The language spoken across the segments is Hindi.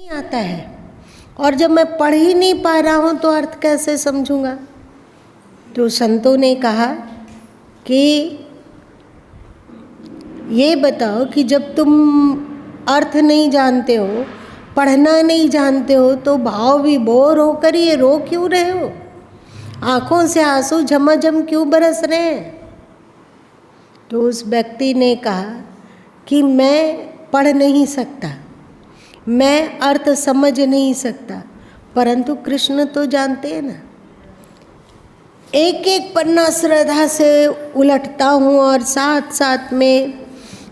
आता है, और जब मैं पढ़ ही नहीं पा रहा हूँ तो अर्थ कैसे समझूंगा। तो संतों ने कहा कि ये बताओ कि जब तुम अर्थ नहीं जानते हो, पढ़ना नहीं जानते हो, तो भाव विभोर होकर ये रो क्यों रहे हो? आंखों से आंसू झमाझम क्यों बरस रहे हैं? तो उस व्यक्ति ने कहा कि मैं पढ़ नहीं सकता, मैं अर्थ समझ नहीं सकता, परंतु कृष्ण तो जानते हैं ना। एक एक पन्ना श्रद्धा से उलटता हूँ और साथ साथ में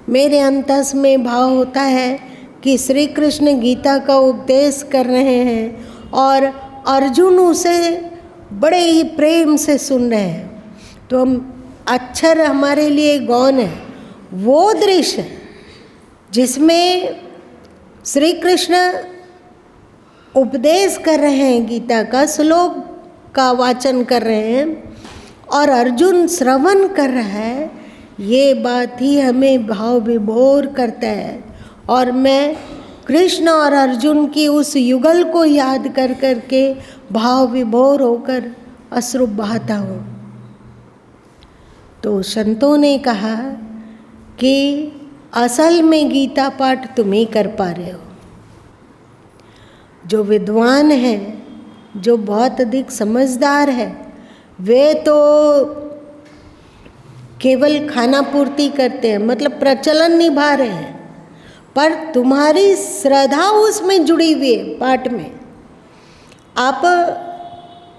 मेरे अंतस में भाव होता है कि श्री कृष्ण गीता का उपदेश कर रहे हैं और अर्जुन उसे बड़े ही प्रेम से सुन रहे हैं। तो हम अक्षर हमारे लिए गौण है, वो दृश्य जिसमें श्री कृष्ण उपदेश कर रहे हैं, गीता का श्लोक का वाचन कर रहे हैं और अर्जुन श्रवण कर रहा है, ये बात ही हमें भाव विभोर करता है। और मैं कृष्ण और अर्जुन की उस युगल को याद कर कर के भाव विभोर होकर अश्रु बहाता हूँ। तो संतों ने कहा कि असल में गीता पाठ तुम ही कर पा रहे हो। जो विद्वान हैं, जो बहुत अधिक समझदार है, वे तो केवल खाना पूर्ति करते हैं, मतलब प्रचलन निभा रहे हैं, पर तुम्हारी श्रद्धा उसमें जुड़ी हुई है। पाठ में आप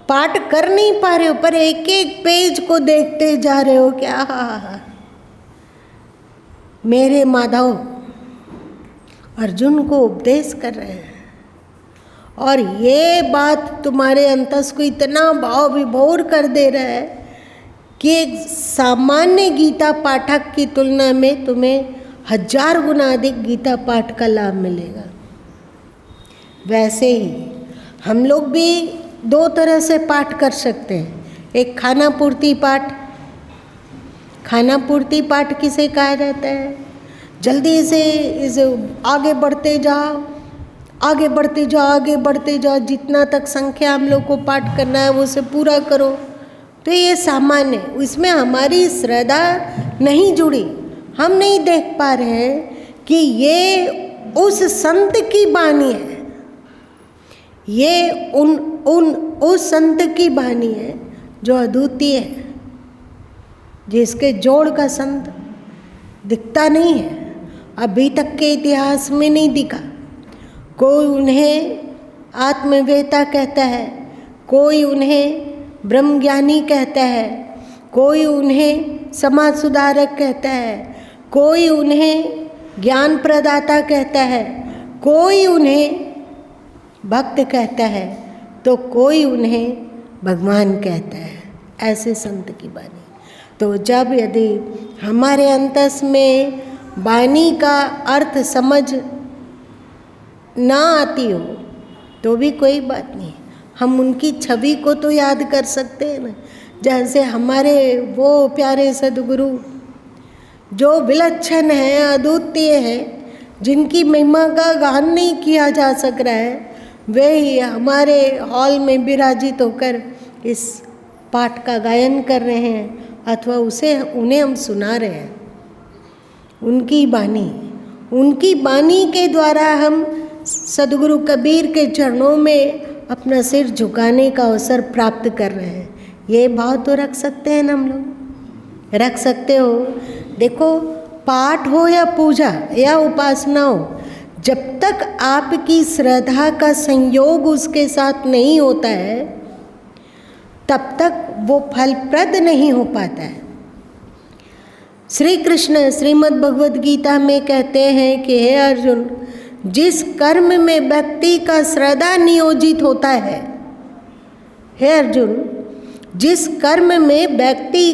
पाठ कर नहीं पा रहे हो, पर एक एक पेज को देखते जा रहे हो। क्या मेरे माधव अर्जुन को उपदेश कर रहे हैं, और ये बात तुम्हारे अंतस को इतना भाव विभोर कर दे रहा है कि एक सामान्य गीता पाठक की तुलना में तुम्हें 1000 गुना अधिक गीता पाठ का लाभ मिलेगा। वैसे ही हम लोग भी 2 तरह से पाठ कर सकते हैं। एक खाना पूर्ति पाठ। खाना पूर्ति पाठ किसे कहा जाता है? जल्दी से इसे आगे बढ़ते जाओ, आगे बढ़ते जाओ, आगे बढ़ते जाओ, जितना तक संख्या हम लोग को पाठ करना है वो उसे पूरा करो। तो ये सामान्य, इसमें हमारी श्रद्धा नहीं जुड़ी। हम नहीं देख पा रहे हैं कि ये उस संत की वाणी है, ये उस संत की वाणी है जो अद्वितीय है, जिसके जोड़ का संत दिखता नहीं है, अभी तक के इतिहास में नहीं दिखा। कोई उन्हें आत्मवेता कहता है, कोई उन्हें ब्रह्मज्ञानी कहता है, कोई उन्हें समाज सुधारक कहता है, कोई उन्हें ज्ञान प्रदाता कहता है, कोई उन्हें भक्त कहता है, तो कोई उन्हें भगवान कहता है। ऐसे संत की वाणी। तो जब यदि हमारे अंतस में वाणी का अर्थ समझ ना आती हो तो भी कोई बात नहीं, हम उनकी छवि को तो याद कर सकते हैं ना। जैसे हमारे वो प्यारे सद्गुरु जो विलक्षण हैं, अद्वितीय हैं, जिनकी महिमा का गान नहीं किया जा सक रहा है, वे ही हमारे हॉल में विराजित होकर इस पाठ का गायन कर रहे हैं, अथवा उन्हें हम सुना रहे हैं। उनकी वाणी के द्वारा हम सद्गुरु कबीर के चरणों में अपना सिर झुकाने का अवसर प्राप्त कर रहे हैं। ये भाव तो रख सकते हैं ना, हम लोग रख सकते हो। देखो, पाठ हो या पूजा या उपासना हो, जब तक आपकी श्रद्धा का संयोग उसके साथ नहीं होता है, तब तक वो फलप्रद नहीं हो पाता है। श्री कृष्ण श्रीमद् भगवद गीता में कहते हैं कि हे अर्जुन, जिस कर्म में व्यक्ति का श्रद्धा नियोजित होता है, हे अर्जुन, जिस कर्म में व्यक्ति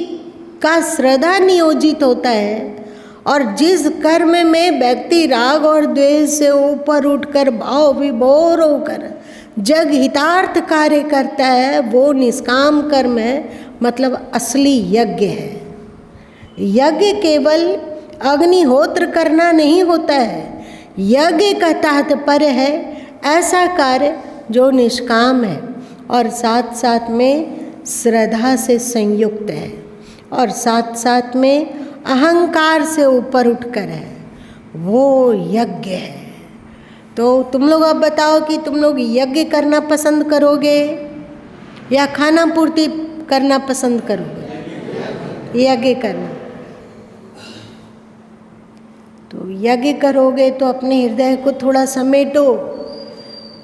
का श्रद्धा नियोजित होता है और जिस कर्म में व्यक्ति राग और द्वेष से ऊपर उठकर भाव विभोर होकर जग हितार्थ कार्य करता है, वो निष्काम कर्म है, मतलब असली यज्ञ है। यज्ञ केवल अग्निहोत्र करना नहीं होता है। यज्ञ का तात्पर्य है ऐसा कार्य जो निष्काम है और साथ साथ में श्रद्धा से संयुक्त है और साथ साथ में अहंकार से ऊपर उठकर है, वो यज्ञ है। तो तुम लोग अब बताओ कि तुम लोग यज्ञ करना पसंद करोगे या खाना पूर्ति करना पसंद करोगे? यज्ञ करना। तो यज्ञ करोगे तो अपने हृदय को थोड़ा समेटो,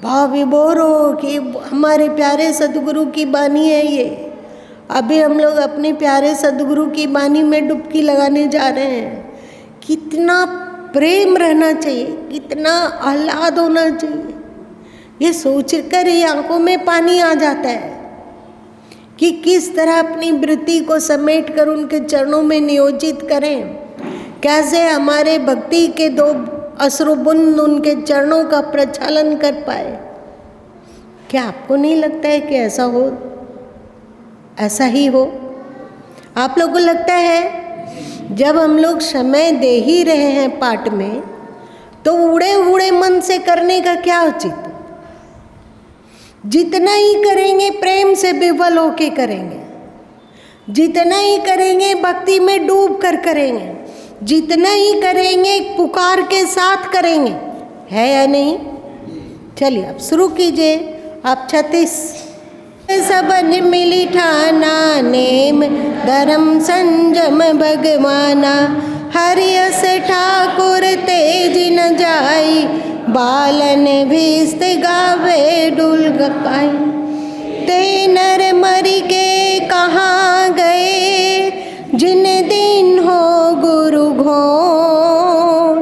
भाव विभोर हो कि हमारे प्यारे सदगुरु की बानी है ये। अभी हम लोग अपने प्यारे सदगुरु की बानी में डुबकी लगाने जा रहे हैं। कितना प्रेम रहना चाहिए, कितना आह्लाद होना चाहिए, ये सोचकर ही आंखों में पानी आ जाता है कि किस तरह अपनी वृत्ति को समेट कर उनके चरणों में नियोजित करें, कैसे हमारे भक्ति के दो अश्रुबुंद उनके चरणों का प्रचालन कर पाए। क्या आपको नहीं लगता है कि ऐसा हो, ऐसा ही हो? आप लोगों को लगता है जब हम लोग समय दे ही रहे हैं पाठ में, तो उड़े उड़े मन से करने का क्या उचित? जितना ही करेंगे प्रेम से विफल होके करेंगे, जितना ही करेंगे भक्ति में डूब कर करेंगे, जितना ही करेंगे पुकार के साथ करेंगे, है या नहीं? चलिए अब शुरू कीजिए। आप 36 सबन मिली ठाना, नेम धर्म संजम भगवाना, हरियस ठाकुर तेज न जाई, बालन भीस्त गावे डुल गकाई। ते नर मरी के कहाँ गए, जिन दिन हो गुरु घोर,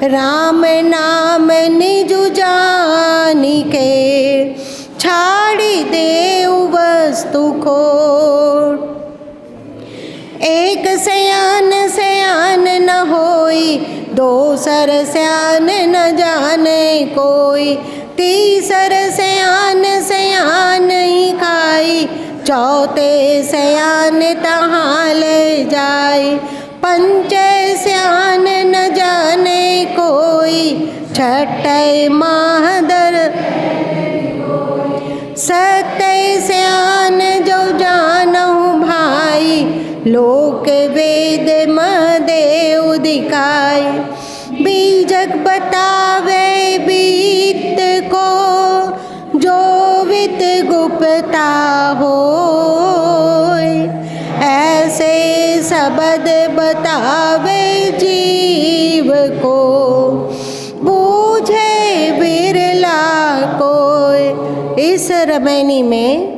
राम नाम निजु जानी के, छाड़ी देव वस्तु खोर। एक सयान सयान न होई, दोसर सयान न जाने कोई, तीसर सयान सयान ही खाई, चौथे सयान तहाँ ले जाए, पंचे सयान न जाने कोई, छठे माहदर, सत्य सयान जो जानहु भाई, लोक वेद महदेव दिखाई। बीजक बतावे बीत को, जो वित गुप्ता हो, ऐसे शब्द बतावे जीव को, बूझे बिरला कोई। इस रामायणी में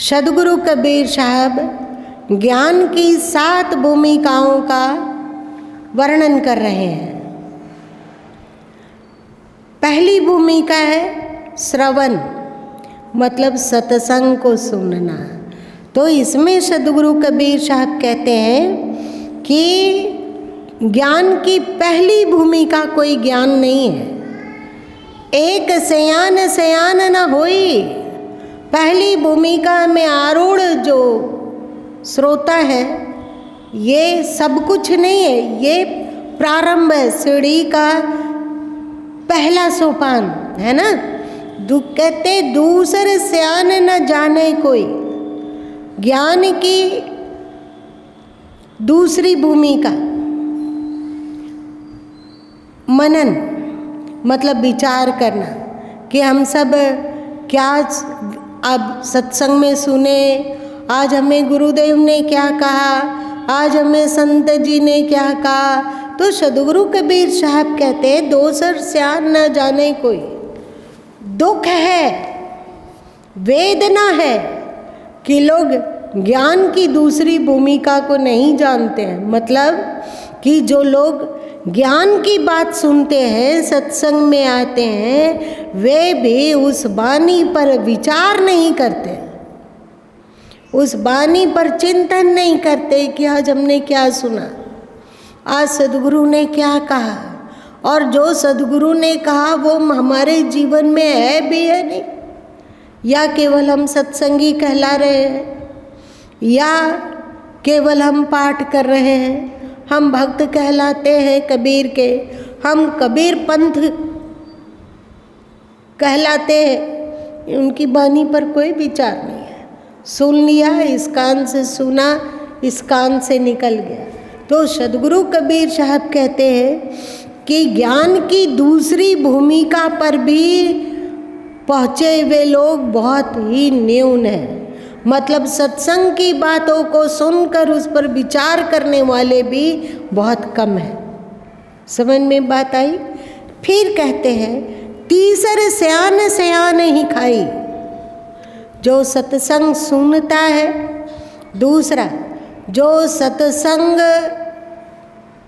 सदगुरु कबीर साहब ज्ञान की 7 भूमिकाओं का वर्णन कर रहे हैं। पहली भूमिका है श्रवण, मतलब सत्संग को सुनना। तो इसमें सदगुरु कबीर साहब कहते हैं कि ज्ञान की पहली भूमिका कोई ज्ञान नहीं है। एक सयान सयान न होई, पहली भूमिका में आरूढ़ जो श्रोता है ये सब कुछ नहीं है, ये प्रारंभ है, सीढ़ी का पहला सोपान है ना। कहते दूसरे सयान न जाने कोई, ज्ञान की दूसरी भूमिका मनन, मतलब विचार करना कि हम सब क्या अब सत्संग में सुने, आज हमें गुरुदेव ने क्या कहा, आज हमें संत जी ने क्या कहा। तो सदगुरु कबीर साहब कहते हैं दोसर सयान न जाने कोई। दुख है, वेदना है कि लोग ज्ञान की दूसरी भूमिका को नहीं जानते हैं। मतलब कि जो लोग ज्ञान की बात सुनते हैं, सत्संग में आते हैं, वे भी उस वाणी पर विचार नहीं करते, उस वाणी पर चिंतन नहीं करते कि आज हमने क्या सुना, आज सदगुरु ने क्या कहा, और जो सदगुरु ने कहा वो हमारे जीवन में है भी है नहीं, या केवल हम सत्संगी कहला रहे हैं, या केवल हम पाठ कर रहे हैं, हम भक्त कहलाते हैं कबीर के, हम कबीर पंथ कहलाते हैं, उनकी वाणी पर कोई विचार नहीं है। सुन लिया, इस कान से सुना, इस कान से निकल गया। तो सद्गुरु कबीर साहब कहते हैं कि ज्ञान की दूसरी भूमिका पर भी पहुँचे हुए लोग बहुत ही न्यून हैं। मतलब सत्संग की बातों को सुनकर उस पर विचार करने वाले भी बहुत कम हैं। समझ में बात आई? फिर कहते हैं तीसरे सयान सयान ही खाई, जो सत्संग सुनता है। दूसरा, जो सत्संग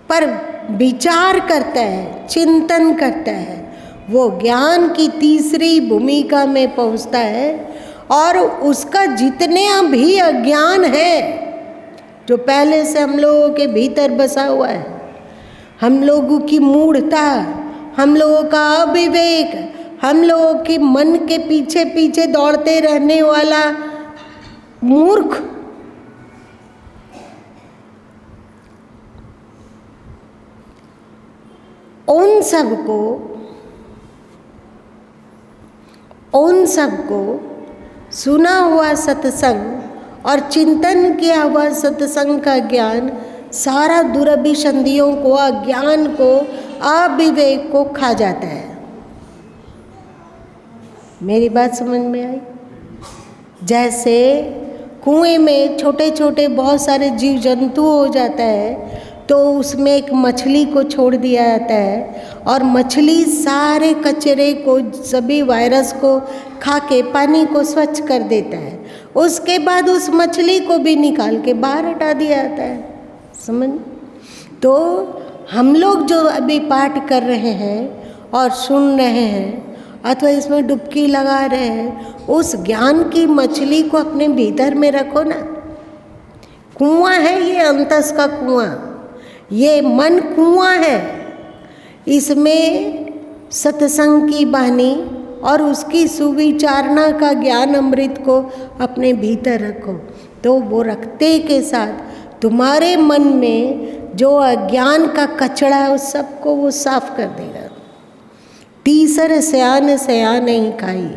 पर विचार करता है, चिंतन करता है, वो ज्ञान की तीसरी भूमिका में पहुंचता है। और उसका जितने भी अज्ञान है जो पहले से हम लोगों के भीतर बसा हुआ है, हम लोगों की मूढ़ता, हम लोगों का अविवेक, हम लोगों के मन के पीछे पीछे दौड़ते रहने वाला मूर्ख, उन सबको सुना हुआ सत्संग और चिंतन किया हुआ सत्संग का ज्ञान सारा दुरभिसंधियों को, अज्ञान को, अविवेक को खा जाता है। मेरी बात समझ में आई? जैसे कुएं में छोटे छोटे बहुत सारे जीव जंतु हो जाता है, तो उसमें एक मछली को छोड़ दिया जाता है और मछली सारे कचरे को, सभी वायरस को खा के पानी को स्वच्छ कर देता है। उसके बाद उस मछली को भी निकाल के बाहर हटा दिया जाता है। समझ? तो हम लोग जो अभी पाठ कर रहे हैं और सुन रहे हैं अथवा इसमें डुबकी लगा रहे हैं, उस ज्ञान की मछली को अपने भीतर में रखो ना। कुआं है ये, अंतस का कुआं, ये मन कुआं है। इसमें सत्संग की वाणी और उसकी सुविचारणा का ज्ञान अमृत को अपने भीतर रखो, तो वो रखते के साथ तुम्हारे मन में जो अज्ञान का कचरा है उस सबको वो साफ कर देगा। तीसरे सयान सयान ही खाई,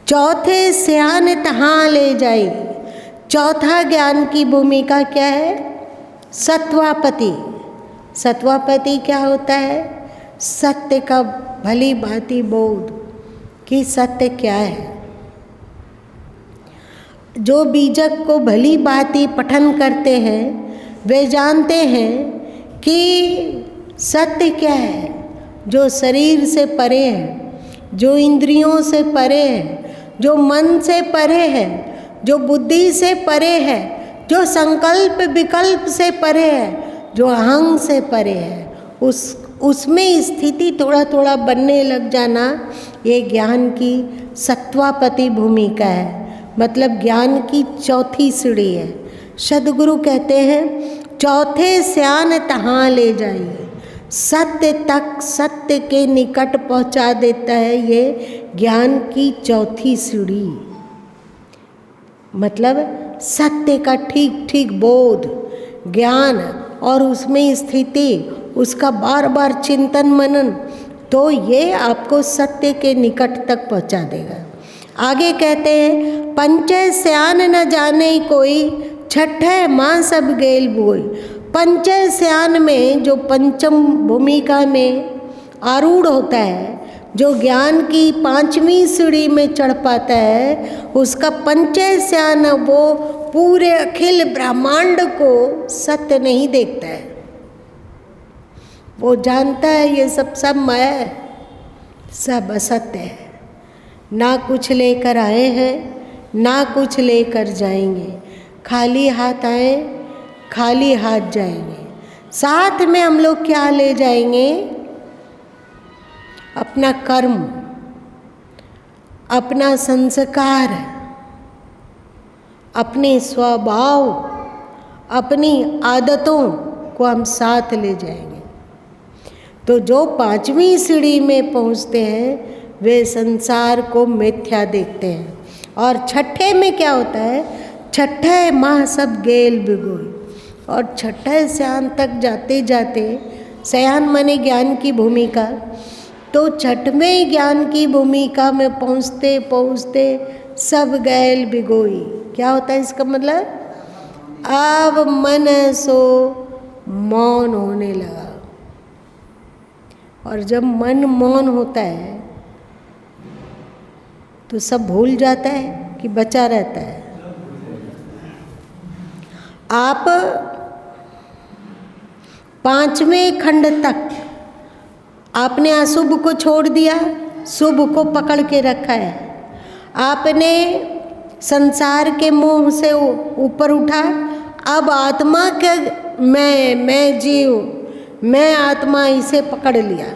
चौथे सयान तहाँ ले जाई। चौथा ज्ञान की भूमिका क्या है? सत्वापति। सत्वापति क्या होता है? सत्य का भली भांति बोध कि सत्य क्या है। जो बीजक को भली भांति पठन करते हैं वे जानते हैं कि सत्य क्या है, जो शरीर से परे है, जो इंद्रियों से परे है, जो मन से परे है, जो बुद्धि से परे है, जो संकल्प विकल्प से परे है, जो अहंग से परे है, उसमें स्थिति थोड़ा थोड़ा बनने लग जाना, ये ज्ञान की सत्वापति भूमिका है। मतलब ज्ञान की चौथी सीढ़ी है। सद्गुरु कहते हैं चौथे सयान तहाँ ले जाइए, सत्य तक, सत्य के निकट पहुँचा देता है ये ज्ञान की चौथी सीढ़ी। मतलब सत्य का ठीक ठीक बोध, ज्ञान और उसमें स्थिति, उसका बार बार चिंतन मनन, तो ये आपको सत्य के निकट तक पहुंचा देगा। आगे कहते हैं पंचे सयान न जाने कोई, छठे माँ सब गेल बोई। पंचे सयान में जो पंचम भूमिका में आरूढ़ होता है, जो ज्ञान की पांचवी सीढ़ी में चढ़ पाता है, उसका पंचे सयान वो पूरे अखिल ब्रह्मांड को सत्य नहीं देखता है। वो जानता है ये सब माया है, सब असत्य है। ना कुछ लेकर आए हैं, ना कुछ लेकर जाएंगे। खाली हाथ आए, खाली हाथ जाएंगे। साथ में हम लोग क्या ले जाएंगे? अपना कर्म, अपना संस्कार, अपने स्वभाव, अपनी आदतों को हम साथ ले जाएंगे। तो जो पांचवी सीढ़ी में पहुंचते हैं वे संसार को मिथ्या देखते हैं। और छठे में क्या होता है? छठे माह सब गेल बिगोई। और छठे सयान तक जाते जाते, सयान माने ज्ञान की भूमिका, तो छठवें ज्ञान की भूमिका में पहुँचते पहुँचते सब गैल बिगोई। क्या होता है इसका मतलब? अब मन सो मौन होने लगा। और जब मन मौन होता है तो सब भूल जाता है कि बचा रहता है। आप 5वें खंड तक आपने अशुभ को छोड़ दिया, शुभ को पकड़ के रखा है। आपने संसार के मोह से ऊपर उठा। अब आत्मा के मैं जीव, मैं आत्मा, इसे पकड़ लिया।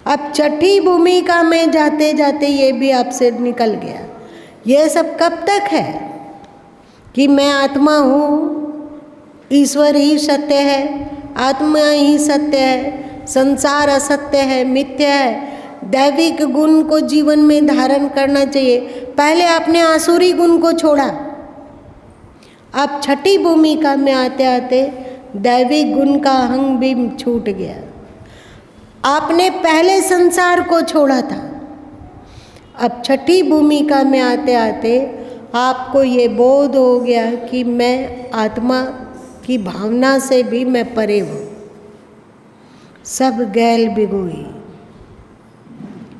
अब छठी भूमिका में जाते जाते ये भी आपसे निकल गया। ये सब कब तक है कि मैं आत्मा हूँ, ईश्वर ही सत्य है, आत्मा ही सत्य है, संसार असत्य है, मिथ्या है। दैविक गुण को जीवन में धारण करना चाहिए। पहले आपने आसुरी गुण को छोड़ा। अब छठी भूमिका में आते आते दैविक गुण का अहंग भी छूट गया। आपने पहले संसार को छोड़ा था। अब छठी भूमिका में आते आते आपको ये बोध हो गया कि मैं आत्मा की भावना से भी मैं परे हूँ। सब गैल बिगोई।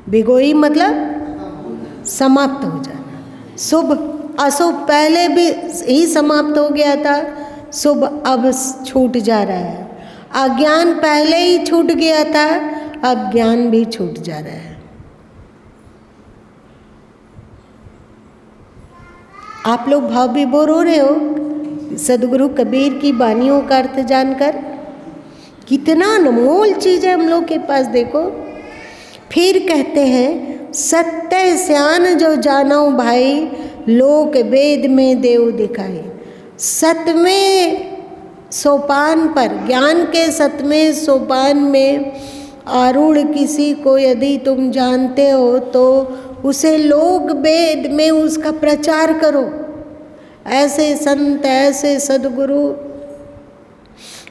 बिगोई मतलब समाप्त हो जाना। शुभ अशुभ पहले भी ही समाप्त हो गया था, शुभ अब छूट जा रहा है। अज्ञान पहले ही छूट गया था, अब ज्ञान भी छूट जा रहा है। आप लोग भाव विभोर हो रहे हो सदगुरु कबीर की वाणियों का अर्थ जानकर। कितना अनमोल चीज़ है हम लोग के पास। देखो फिर कहते हैं, सत्य स्यान जो जानो भाई, लोक वेद में देव दिखाए। 7वें सोपान पर, ज्ञान के 7वें सोपान में आरूढ़ किसी को यदि तुम जानते हो तो उसे लोक वेद में उसका प्रचार करो। ऐसे संत, ऐसे सदगुरु,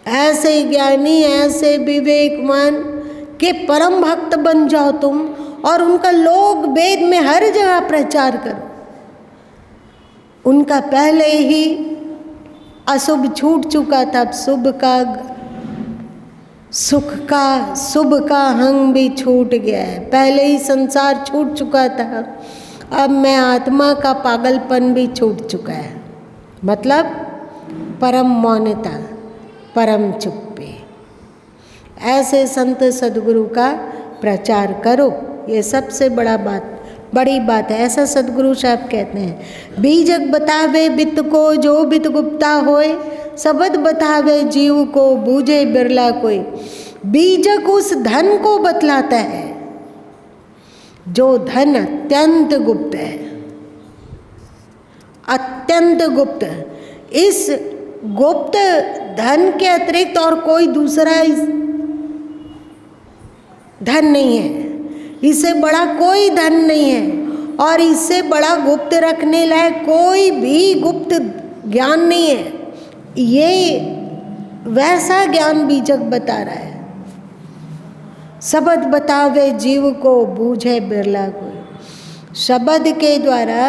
ऐसे ज्ञानी, ऐसे विवेकवान के परम भक्त बन जाओ तुम और उनका लोक वेद में हर जगह प्रचार करो। उनका पहले ही अशुभ छूट चुका था, अब शुभ का, सुख का, शुभ का हंग भी छूट गया है। पहले ही संसार छूट चुका था, अब मैं आत्मा का पागलपन भी छूट चुका है। मतलब परम मौनता, परम चुप्पी। ऐसे संत सदगुरु का प्रचार करो, ये सबसे बड़ी बात है। ऐसा सदगुरु साहब कहते हैं, बीजक बतावे बित को जो बित गुप्ता होए, शब्द बतावे जीव को बूझे बिरला कोई। बीजक उस धन को बतलाता है जो धन अत्यंत गुप्त है, अत्यंत गुप्त। इस गुप्त धन के अतिरिक्त और कोई दूसरा धन नहीं है, इससे बड़ा कोई धन नहीं है और इससे बड़ा गुप्त रखने लायक कोई भी गुप्त ज्ञान नहीं है। ये वैसा ज्ञान बीजक बता रहा है। शब्द बतावे जीव को बूझे बिरला को। शब्द के द्वारा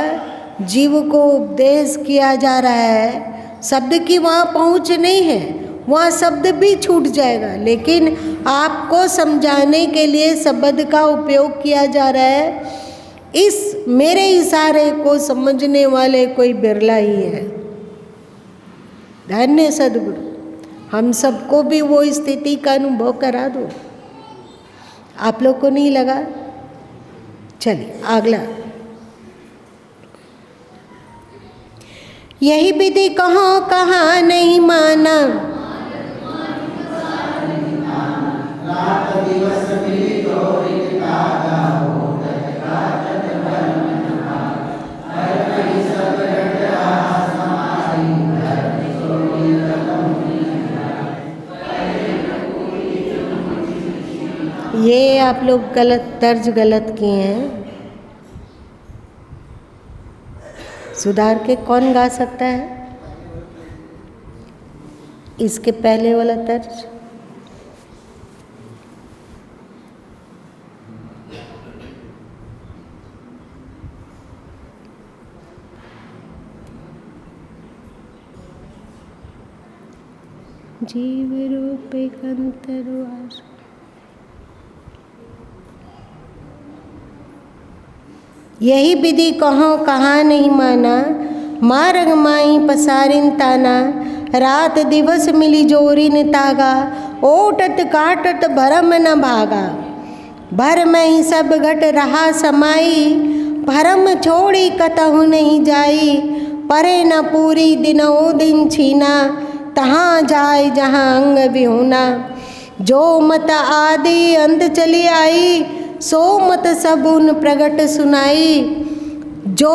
जीव को उपदेश किया जा रहा है। शब्द की वहाँ पहुँच नहीं है, वहाँ शब्द भी छूट जाएगा, लेकिन आपको समझाने के लिए शब्द का उपयोग किया जा रहा है। इस मेरे इशारे को समझने वाले कोई बिरला ही है। धन्य सदगुरु, हम सबको भी वो स्थिति का अनुभव करा दो। आप लोग को नहीं लगा? चलिए अगला। यही विधि कहाँ नहीं माना, ये आप लोग तर्ज गलत किए हैं। सुधार के कौन गा सकता है इसके पहले वाला तर्ज? जीव रूप कंतरवास। यही विधि कहो कहाँ नहीं माना, मारग माई पसारिन ताना, रात दिवस मिली जोरिन तागा, ओटत काटत भरम न भागा। भर में ही सब घट रहा समाई, भरम छोड़ी कतहु नहीं जाई। परे न पूरी दिनों दिन छीना, तहाँ जाए जहाँ अंग विहूना। जो मत आदि अंत चली आई, सो मत सबुन प्रगट सुनाई। जो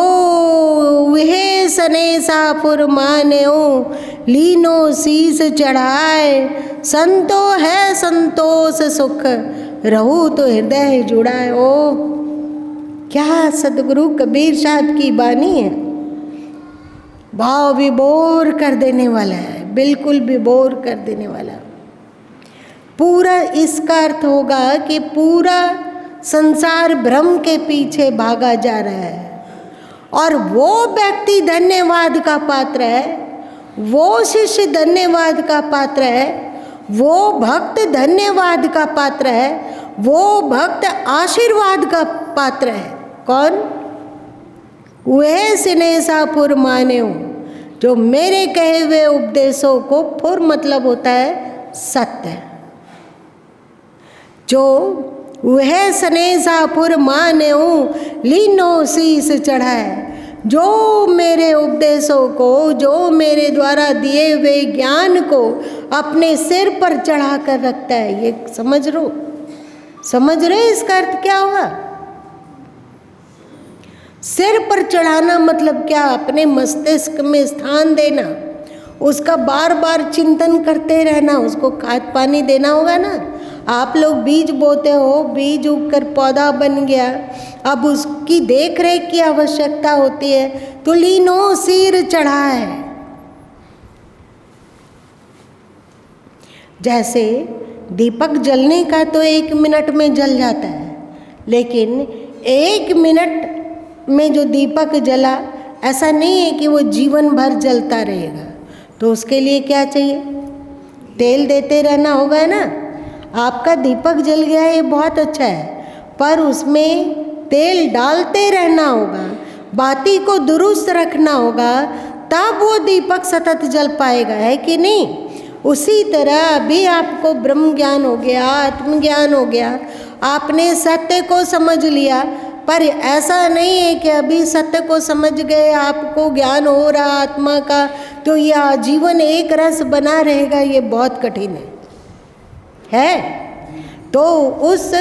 वह सनेसापुर मान्यो, लीनो शीस चढ़ाए। संतो है संतोष सुख, रहू तो हृदय जुड़ाए। ओ क्या सदगुरु कबीर साहब की बानी है। भाव विभोर कर देने वाला है, बिल्कुल विभोर कर देने वाला। पूरा इसका अर्थ होगा कि पूरा संसार भ्रम के पीछे भागा जा रहा है, और वो व्यक्ति धन्यवाद का पात्र है, वो शिष्य धन्यवाद का पात्र है, वो भक्त धन्यवाद का पात्र है, वो भक्त आशीर्वाद का पात्र है। कौन? वह सिनेसापुर मान्यो, जो मेरे कहे हुए उपदेशों को, पुर मतलब होता है सत्य, जो वह सनेसापुर मान्यो, लीनो शीस चढ़ाए। जो मेरे उपदेशों को, जो मेरे द्वारा दिए हुए ज्ञान को अपने सिर पर चढ़ा कर रखता है। ये समझ लो, समझ रहे इसका अर्थ क्या हुआ? सिर पर चढ़ाना मतलब क्या? अपने मस्तिष्क में स्थान देना, उसका बार बार चिंतन करते रहना, उसको खाद पानी देना होगा ना। आप लोग बीज बोते हो, बीज उगकर पौधा बन गया, अब उसकी देख रेख की आवश्यकता होती है, तो लीनो सिर चढ़ा है। जैसे दीपक जलने का तो 1 मिनट में जल जाता है, लेकिन 1 मिनट में जो दीपक जला, ऐसा नहीं है कि वो जीवन भर जलता रहेगा। तो उसके लिए क्या चाहिए? तेल देते रहना होगा ना। आपका दीपक जल गया, ये बहुत अच्छा है, पर उसमें तेल डालते रहना होगा, बाती को दुरुस्त रखना होगा, तब वो दीपक सतत जल पाएगा, है कि नहीं? उसी तरह अभी आपको ब्रह्म ज्ञान हो गया, आत्मज्ञान हो गया, आपने सत्य को समझ लिया, पर ऐसा नहीं है कि अभी सत्य को समझ गए, आपको ज्ञान हो रहा आत्मा का, तो यह जीवन एक रस बना रहेगा। ये बहुत कठिन है। तो उस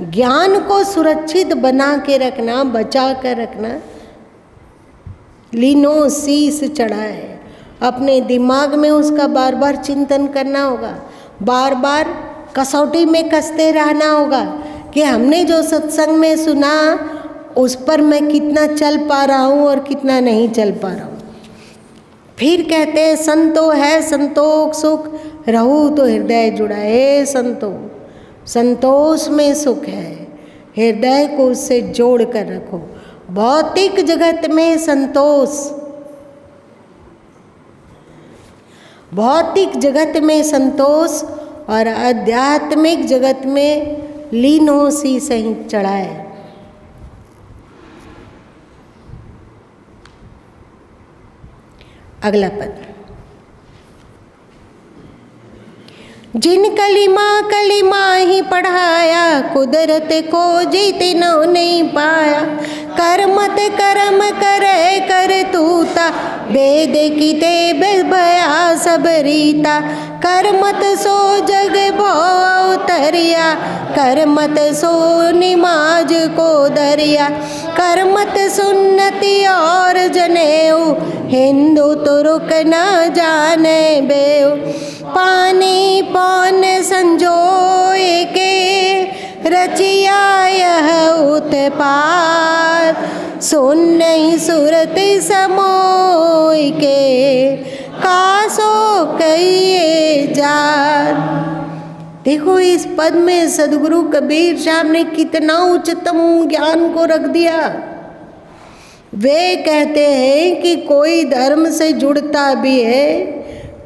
ज्ञान को सुरक्षित बना के रखना, बचा कर रखना, लीनो शीस चढ़ा है। अपने दिमाग में उसका बार बार चिंतन करना होगा, बार बार कसौटी में कसते रहना होगा कि हमने जो सत्संग में सुना उस पर मैं कितना चल पा रहा हूँ और कितना नहीं चल पा रहा हूँ। फिर कहते हैं संतो है संतोष सुख, रहू तो हृदय जुड़ा है। संतोष में सुख है, हृदय को उससे जोड़ कर रखो। भौतिक जगत में संतोष, भौतिक जगत में संतोष, और आध्यात्मिक जगत में लीनो सी सही चढ़ाए। अगला पद, जिन कलिमा ही पढ़ाया, कुदरत को जीतना नहीं पाया। कर्मत कर्म करे कर तूता, वेद की ते भया सब रीता। कर्मत सो जग भव तरिया, कर्मत सो निमाज को दरिया। कर्मत सुन्नति और जनेऊ, हिंदू तो रुक न जाने बेऊ। पानी पौन संजोए के, रचिया यह उत्पात। सुन नहीं सुरत समोय के, कासो कहिए जात। देखो इस पद में सदगुरु कबीर साहब ने कितना उच्चतम ज्ञान को रख दिया। वे कहते हैं कि कोई धर्म से जुड़ता भी है,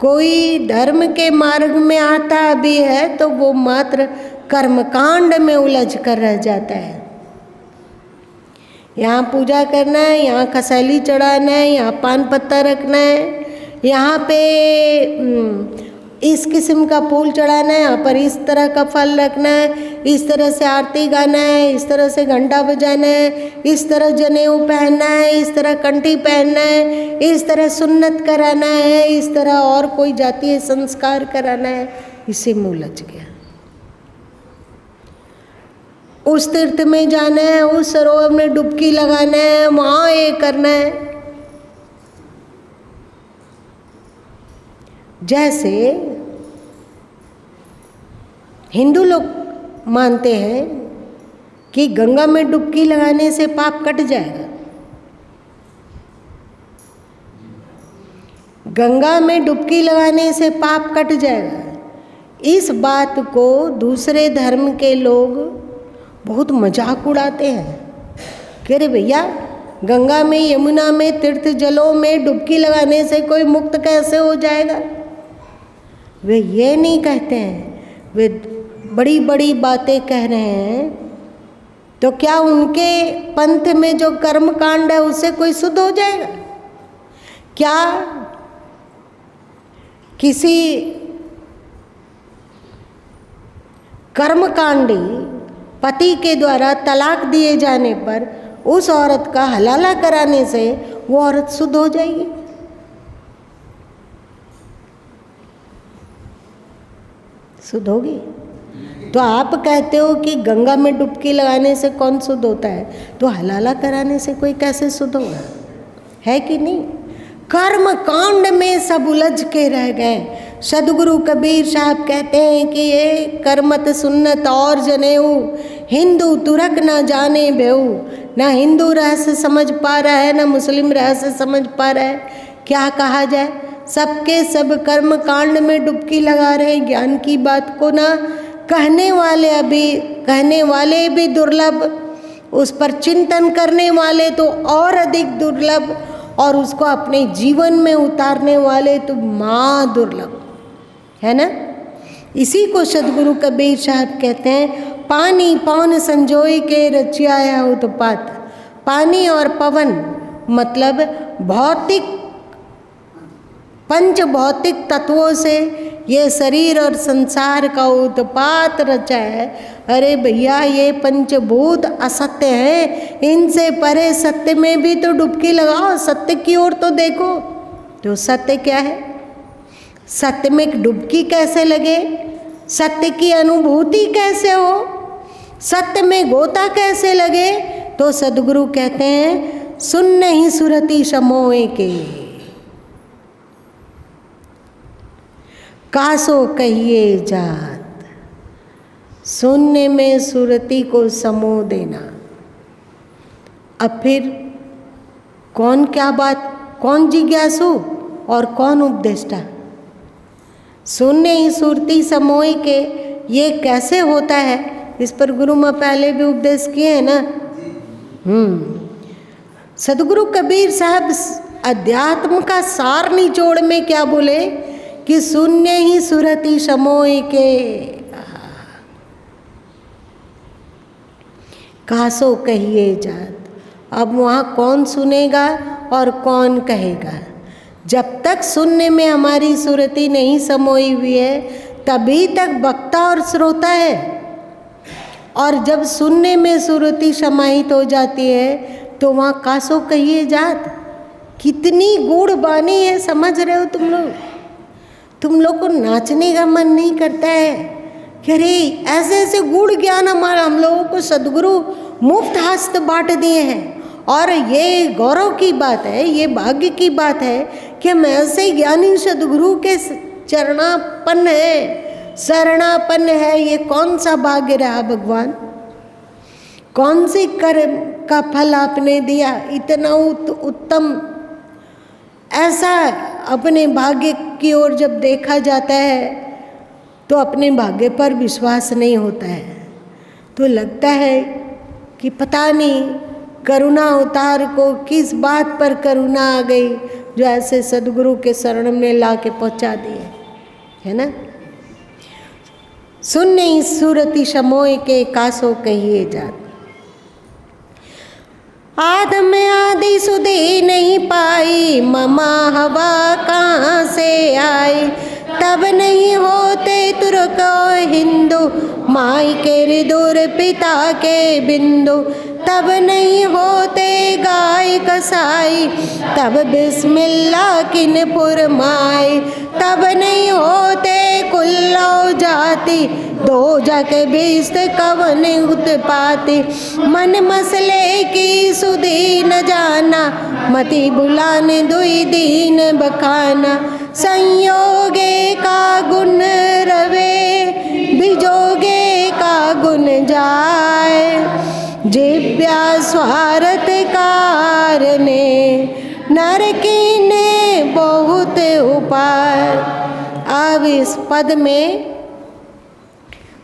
कोई धर्म के मार्ग में आता भी है तो वो मात्र कर्मकांड में उलझ कर रह जाता है। यहाँ पूजा करना है, यहाँ खसैली चढ़ाना है, यहाँ पान पत्ता रखना है, यहाँ पे इस किस्म का फूल चढ़ाना है, यहाँ पर इस तरह का फल रखना है, इस तरह से आरती गाना है, इस तरह से घंटा बजाना है, इस तरह जनेऊ पहनना है, इस तरह कंठी पहनना है, इस तरह सुन्नत कराना है, इस तरह और कोई जातीय संस्कार कराना है, इसी में उलझ गया। उस तीर्थ में जाना है, उस सरोवर में डुबकी लगाना है, वहाँ ये करना है। जैसे हिंदू लोग मानते हैं कि गंगा में डुबकी लगाने से पाप कट जाएगा। गंगा में डुबकी लगाने से पाप कट जाएगा। इस बात को दूसरे धर्म के लोग बहुत मजाक उड़ाते हैं कि अरे भैया, गंगा में, यमुना में, तीर्थ जलों में डुबकी लगाने से कोई मुक्त कैसे हो जाएगा। वे ये नहीं कहते हैं, वे बड़ी बड़ी बातें कह रहे हैं। तो क्या उनके पंथ में जो कर्म कांड है उससे कोई शुद्ध हो जाएगा? क्या किसी कर्मकांडी पति के द्वारा तलाक दिए जाने पर उस औरत का हलाला कराने से वो औरत शुद्ध हो जाएगी? शुद्ध होगी? तो आप कहते हो कि गंगा में डुबकी लगाने से कौन शुद्ध होता है, तो हलाला कराने से कोई कैसे शुद्ध होगा? है कि नहीं? कर्म कांड में सब उलझ के रह गए। सदगुरु कबीर साहब कहते हैं कि ये करमत सुन्नत और जनेऊ, हिंदू तुरक न जाने बेऊ। ना हिंदू रहस्य समझ पा रहा है, ना मुस्लिम रहस्य समझ पा रहा है। क्या कहा जाए? सबके सब कर्म कांड में डुबकी लगा रहे। ज्ञान की बात को ना कहने वाले भी दुर्लभ, उस पर चिंतन करने वाले तो और अधिक दुर्लभ, और उसको अपने जीवन में उतारने वाले तो माँ दुर्लभ, है ना। इसी को सदगुरु कबीर साहब कहते हैं, पानी पवन संजोई के रचियाया उत्पात। पानी और पवन मतलब भौतिक, पंच भौतिक तत्वों से ये शरीर और संसार का उत्पात रचा है। अरे भैया, ये पंचभूत असत्य हैं, इनसे परे सत्य में भी तो डुबकी लगाओ, सत्य की ओर तो देखो। तो सत्य क्या है? सत्य में डुबकी कैसे लगे? सत्य की अनुभूति कैसे हो? सत्य में गोता कैसे लगे? तो सदगुरु कहते हैं, सुन नहीं सुरती समोए के, कासो कहिए जात। सुनने में सुरती को समो देना। अब फिर कौन क्या बात, कौन जिज्ञासु और कौन उपदेष्टा? सुनने ही सुरती समोए के, ये कैसे होता है? इस पर गुरु माँ पहले भी उपदेश किए हैं ना। सदगुरु कबीर साहब अध्यात्म का सार निचोड़ में क्या बोले कि शून्य ही सुरती समोए के, कासो कहिए जात। अब वहाँ कौन सुनेगा और कौन कहेगा? जब तक सुनने में हमारी सुरती नहीं समोई हुई है तभी तक वक्ता और श्रोता है, और जब सुनने में सुरती समाहित हो जाती है तो वहाँ कासो कहिए जात। कितनी गूढ़ बानी है, समझ रहे हो तुम लोग? तुम लोग को नाचने का मन नहीं करता है कि अरे ऐसे ऐसे गूढ़ ज्ञान हम लोगों को सदगुरु मुफ्त हस्त बांट दिए हैं। और ये गौरव की बात है, ये भाग्य की बात है कि हम ऐसे ज्ञानी सदगुरु के चरणापन्न है, शरणापन्न है। ये कौन सा भाग्य रहा भगवान? कौन सी कर्म का फल आपने दिया इतना उत्तम? ऐसा अपने भाग्य की ओर जब देखा जाता है तो अपने भाग्य पर विश्वास नहीं होता है, तो लगता है कि पता नहीं करुणा अवतार को किस बात पर करुणा आ गई जो ऐसे सदगुरु के शरण में ला के पहुँचा दिए, है ना। सुनने इस सूरति समोय के कासो कहिए जात, आदम आदि सुधी नहीं पाई, ममा हवा कहाँ से आई। तब नहीं होते तुर्क और हिंदू, माई के दूर पिता के बिंदु। तब नहीं होते गाय कसाई, तब बिस्मिल्लाह किन फुरमाई। तब नहीं होते कुल्लो जाति, दो जग बीस्त कवन उत्पाती। मन मसले की सुधी न जाना, मति बुलाने दुई दीन बखाना। संयोगे का गुण रवे, बिजोगे का गुण जाए। जिव्या स्वार्थ कारणे, नर कीने बहुत उपाय। अब इस पद में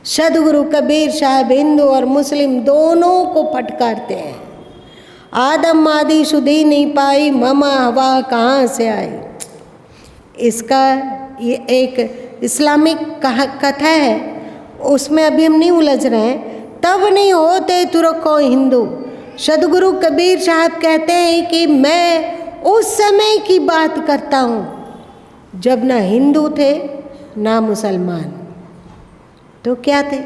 सदगुरु कबीर साहब हिंदू और मुस्लिम दोनों को फटकारते हैं। आदम आदि सुधी नहीं पाई, ममा हवा कहाँ से आई। इसका ये एक इस्लामिक कथा है, उसमें अभी हम नहीं उलझ रहे हैं। तब नहीं होते तुर्क और हिंदू। सदगुरु कबीर साहब कहते हैं कि मैं उस समय की बात करता हूँ जब ना हिंदू थे ना मुसलमान, तो क्या थे?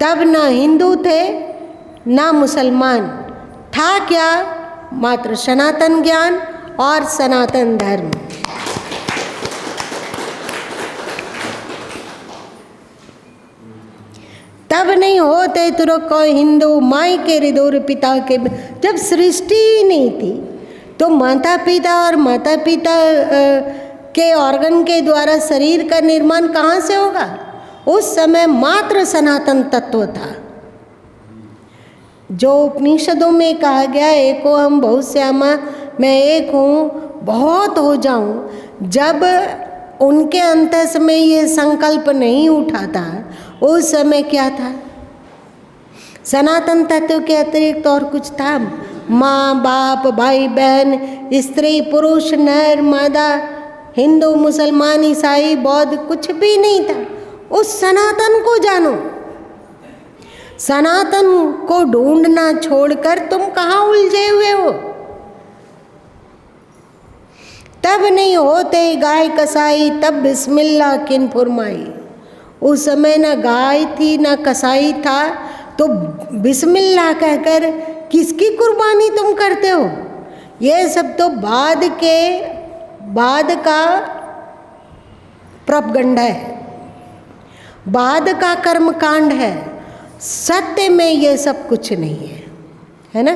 तब ना हिंदू थे ना मुसलमान, था क्या? मात्र सनातन ज्ञान और सनातन धर्म। तब नहीं होते तुर्क और हिंदू, माई के हृदय पिता के। जब सृष्टि ही नहीं थी तो माता पिता और माता पिता के ऑर्गन के द्वारा शरीर का निर्माण कहाँ से होगा? उस समय मात्र सनातन तत्व था। जो उपनिषदों में कहा गया, एको हम बहुश्यामा, मैं एक हूँ बहुत हो जाऊँ, जब उनके अंतस में ये संकल्प नहीं उठा था, उस समय क्या था? सनातन तत्व के अतिरिक्त और कुछ था? माँ बाप, भाई बहन, स्त्री पुरुष, नर मादा, हिंदू मुसलमान ईसाई बौद्ध, कुछ भी नहीं था। उस सनातन को जानो। सनातन को ढूंढना छोड़कर तुम कहाँ उलझे हुए हो? तब नहीं होते गाय कसाई, तब बिस्मिल्लाह किन फुरमाई। उस समय ना गाय थी ना कसाई था, तो बिस्मिल्लाह कहकर किसकी कुर्बानी तुम करते हो? ये सब तो बाद का प्रोपगंडा है, बाद का कर्मकांड है। सत्य में ये सब कुछ नहीं है ना।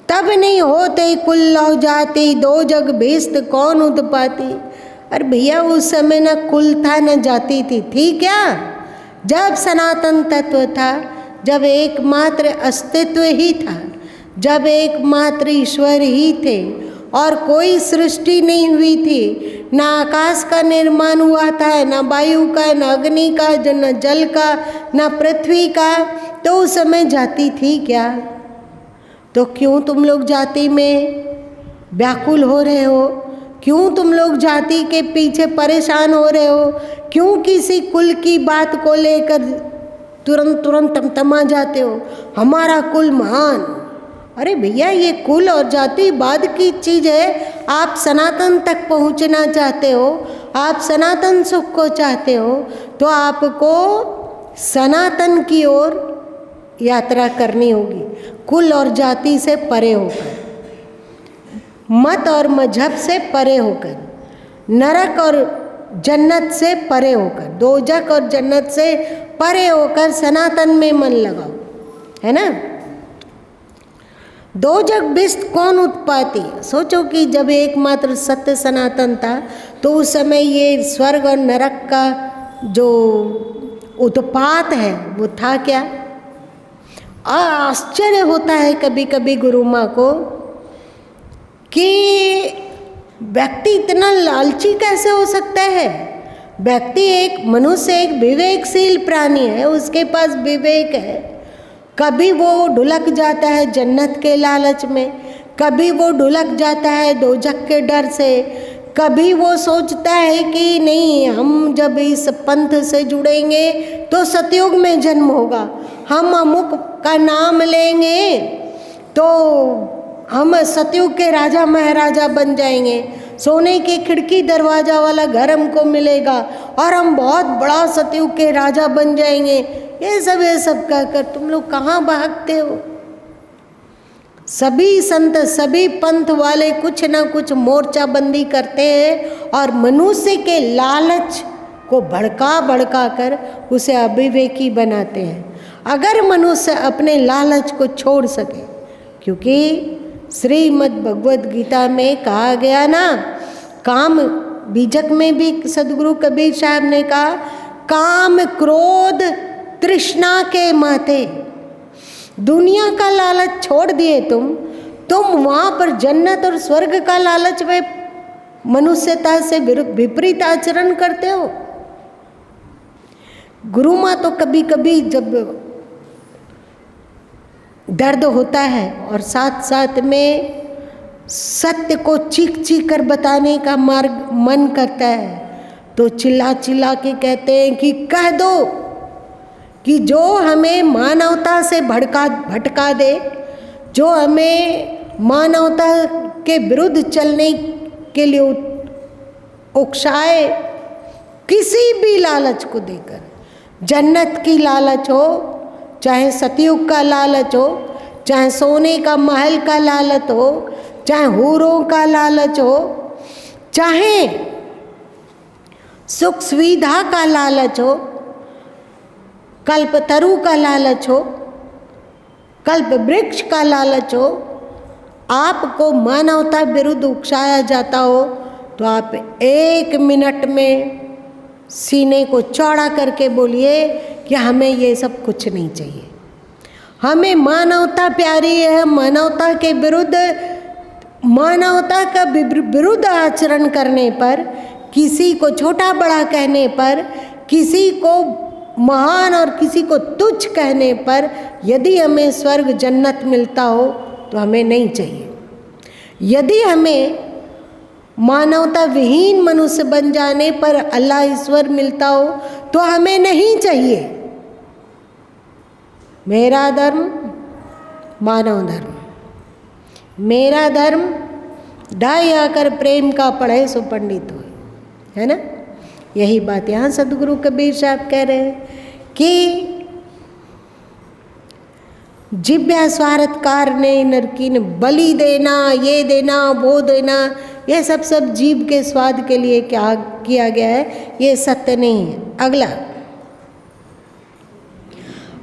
तब नहीं होते कुल लौ जाति, दो जग बेस्त कौन उत्पाती। अरे भैया, उस समय न कुल था न जाति थी क्या? जब सनातन तत्व था, जब एकमात्र अस्तित्व ही था, जब एकमात्र ईश्वर ही थे और कोई सृष्टि नहीं हुई थी, ना आकाश का निर्माण हुआ था, ना वायु का, ना अग्नि का, न जल का, ना पृथ्वी का, तो उस समय जाति थी क्या? तो क्यों तुम लोग जाति में व्याकुल हो रहे हो? क्यों तुम लोग जाति के पीछे परेशान हो रहे हो? क्यों किसी कुल की बात को लेकर तुरंत तमतमा जाते हो? हमारा कुल महान। अरे भैया, ये कुल और जाति बाद की चीज़ है। आप सनातन तक पहुंचना चाहते हो, आप सनातन सुख को चाहते हो, तो आपको सनातन की ओर यात्रा करनी होगी, कुल और जाति से परे होकर, मत और मजहब से परे होकर, नरक और जन्नत से परे होकर, दोजख और जन्नत से परे होकर सनातन में मन लगाओ, है ना। दो जग बिस्त कौन उत्पाती। सोचो कि जब एकमात्र सत्य सनातन था, तो उस समय ये स्वर्ग और नरक का जो उत्पात है वो था क्या? आश्चर्य होता है कभी कभी गुरु माँ को कि व्यक्ति इतना लालची कैसे हो सकता है। व्यक्ति, एक मनुष्य एक विवेकशील प्राणी है, उसके पास विवेक है, कभी वो ढुलक जाता है जन्नत के लालच में, कभी वो ढुलक जाता है दोजख के डर से, कभी वो सोचता है कि नहीं, हम जब इस पंथ से जुड़ेंगे तो सतयुग में जन्म होगा, हम अमुक का नाम लेंगे तो हम सतयुग के राजा महाराजा बन जाएंगे, सोने की खिड़की दरवाजा वाला घर हमको मिलेगा और हम बहुत बड़ा सतयुग के राजा बन जाएंगे। ये सब कहकर तुम लोग कहाँ भागते हो? सभी संत, सभी पंथ वाले कुछ ना कुछ मोर्चाबंदी करते हैं और मनुष्य के लालच को भड़का भड़का कर उसे अविवेकी बनाते हैं। अगर मनुष्य अपने लालच को छोड़ सके, क्योंकि श्रीमद् भगवद गीता में कहा गया ना, काम बीजक में भी सदगुरु कबीर साहब ने कहा, काम क्रोध तृष्णा के माथे, दुनिया का लालच छोड़ दिए तुम वहाँ पर जन्नत और स्वर्ग का लालच में मनुष्यता से विपरीत आचरण करते हो। गुरु माँ तो कभी कभी जब दर्द होता है और साथ साथ में सत्य को चीख चीख कर बताने का मार्ग मन करता है तो चिल्ला चिल्ला के कहते हैं कि कह दो कि जो हमें मानवता से भटका दे, जो हमें मानवता के विरुद्ध चलने के लिए उकसाए, किसी भी लालच को देकर, जन्नत की लालच हो, चाहे सतयुग का लालच हो, चाहे सोने का महल का लालच हो, चाहे हूरों का लालच हो, चाहे सुख सुविधा का लालच हो, कल्पतरु का लालच हो, कल्प वृक्ष का लालच हो, आपको मानवता विरुद्ध उकसाया जाता हो तो आप 1 मिनट में सीने को चौड़ा करके बोलिए कि हमें ये सब कुछ नहीं चाहिए, हमें मानवता प्यारी है। मानवता के विरुद्ध, मानवता का विरुद्ध आचरण करने पर, किसी को छोटा बड़ा कहने पर, किसी को महान और किसी को तुच्छ कहने पर यदि हमें स्वर्ग जन्नत मिलता हो तो हमें नहीं चाहिए। यदि हमें मानवता विहीन मनुष्य बन जाने पर अल्लाह ईश्वर मिलता हो तो हमें नहीं चाहिए। मेरा धर्म मानव धर्म, मेरा धर्म ढाई आकर प्रेम का पढ़े सो पंडित हो, है ना। यही बात यहाँ सदगुरु कबीर साहब कह रहे हैं कि जिव्या स्वार्थकार ने नरकीन बलि देना, ये देना, वो देना, ये सब जीव के स्वाद के लिए क्या किया गया है, ये सत्य नहीं है। अगला,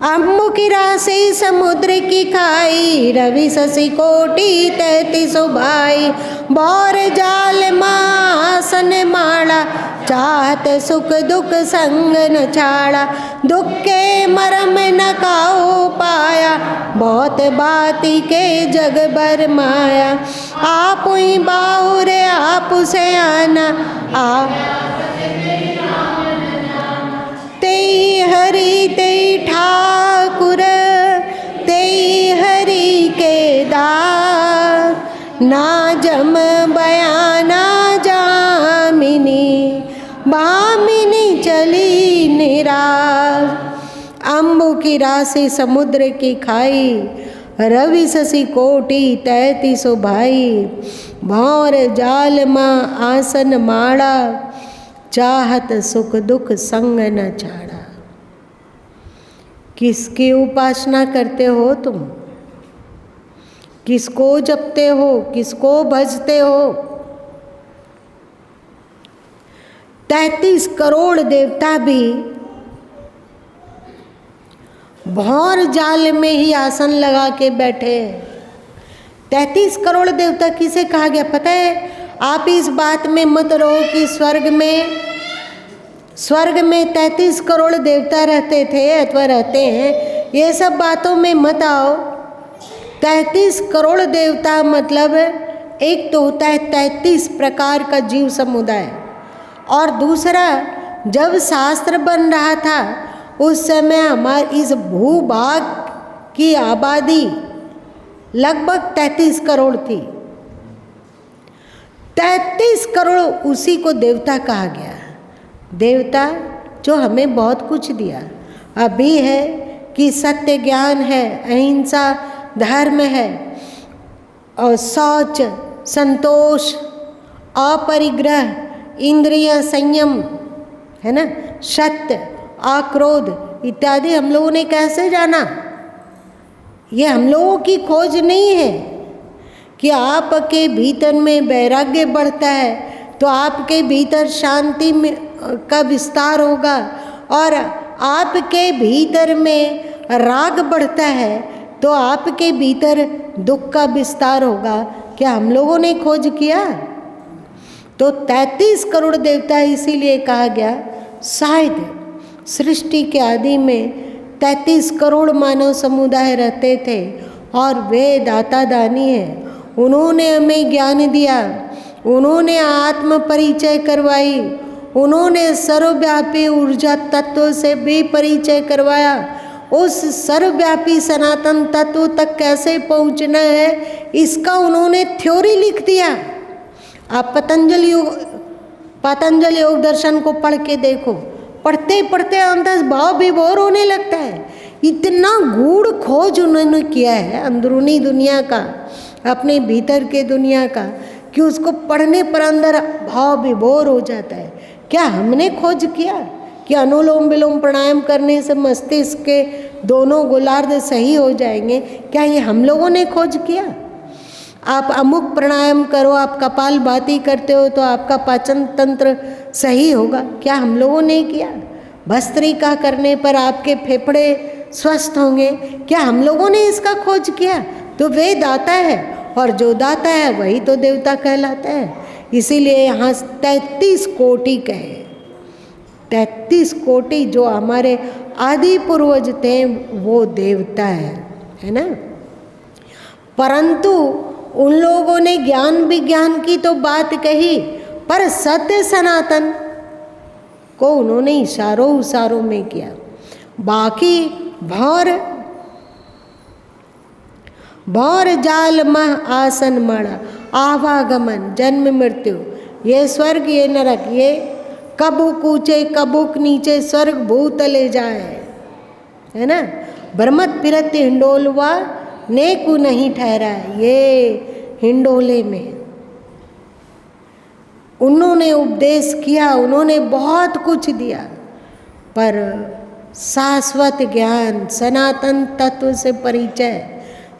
अम्बु की राशि समुद्र की खाई, रवि शशि कोटि 33 भाई, बौर जाल मासन माड़ा, चाहत सुख दुख संग न छाड़ा, दुख के मरम न काऊ पाया, बहुत बाती के जग भर माया, आप ही बाहुरे आप से आना, आप तेई हरि तेई ठाकुर, तेई हरि के दास, ना जम बयाना जामिनी, भामिनी चली निराश। अम्बु की राशि समुद्र की खाई, रवि शशि कोटि 33 भाई, भौर जाल माँ आसन माड़ा, चाहत सुख दुख संग न छाड़ा। किसकी उपासना करते हो तुम? किसको जपते हो? किसको भजते हो? 33 करोड़ देवता भी भौर जाल में ही आसन लगा के बैठे। 33 करोड़ देवता किसे कहा गया पता है? आप इस बात में मत रहो कि स्वर्ग में 33 करोड़ देवता रहते थे अथवा रहते हैं, ये सब बातों में मत आओ। 33 करोड़ देवता मतलब एक तो होता है 33 प्रकार का जीव समुदाय, और दूसरा जब शास्त्र बन रहा था उस समय हमारे इस भूभाग की आबादी लगभग 33 करोड़ थी। 33 करोड़, उसी को देवता कहा गया। देवता जो हमें बहुत कुछ दिया। अभी है कि सत्य ज्ञान है, अहिंसा धर्म है, और शौच, संतोष, अपरिग्रह, इंद्रिय संयम, है ना, सत्य, आक्रोध इत्यादि हम लोगों ने कैसे जाना? ये हम लोगों की खोज नहीं है कि आपके भीतर में वैराग्य बढ़ता है तो आपके भीतर शांति में का विस्तार होगा, और आपके भीतर में राग बढ़ता है तो आपके भीतर दुख का विस्तार होगा। क्या हम लोगों ने खोज किया? तो 33 करोड़ देवता इसीलिए कहा गया। शायद सृष्टि के आदि में 33 करोड़ मानव समुदाय रहते थे और वे दाता दानी हैं। उन्होंने हमें ज्ञान दिया, उन्होंने आत्म परिचय करवाई, उन्होंने सर्वव्यापी ऊर्जा तत्व से भी परिचय करवाया। उस सर्वव्यापी सनातन तत्व तक कैसे पहुंचना है इसका उन्होंने थ्योरी लिख दिया। आप पतंजलि योग दर्शन को पढ़ के देखो, पढ़ते पढ़ते अंदर भाव विभोर होने लगता है। इतना गूढ़ खोज उन्होंने किया है अंदरूनी दुनिया का, अपने भीतर के दुनिया का, कि उसको पढ़ने पर अंदर भाव विभोर हो जाता है। क्या हमने खोज किया कि अनुलोम विलोम प्राणायाम करने से मस्तिष्क के दोनों गोलार्ध सही हो जाएंगे? क्या ये हम लोगों ने खोज किया? आप अमुक प्राणायाम करो, आप कपालभाति करते हो तो आपका पाचन तंत्र सही होगा? क्या हम लोगों ने किया? भस्त्रिका करने पर आपके फेफड़े स्वस्थ होंगे? क्या हम लोगों ने इसका खोज किया? तो वे दाता है, और जो दाता है वही तो देवता कहलाता है। इसीलिए यहाँ 33 कोटि कहे, 33 कोटि जो हमारे आदि पूर्वज थे वो देवता है ना। परंतु उन लोगों ने ज्ञान विज्ञान की तो बात कही, पर सत्य सनातन को उन्होंने इशारों में किया। बाकी भौर जाल मह आसन मणा, आवागमन, जन्म मृत्यु, ये स्वर्ग ये नरक, ये कबुक ऊंचे कबुक नीचे, स्वर्ग भूतले जाए, है ना। ब्रह्मत फिरत हिंडोलवा नेकु नहीं ठहरा, ये हिंडोले में उन्होंने उपदेश किया, उन्होंने बहुत कुछ दिया, पर शाश्वत ज्ञान, सनातन तत्व से परिचय,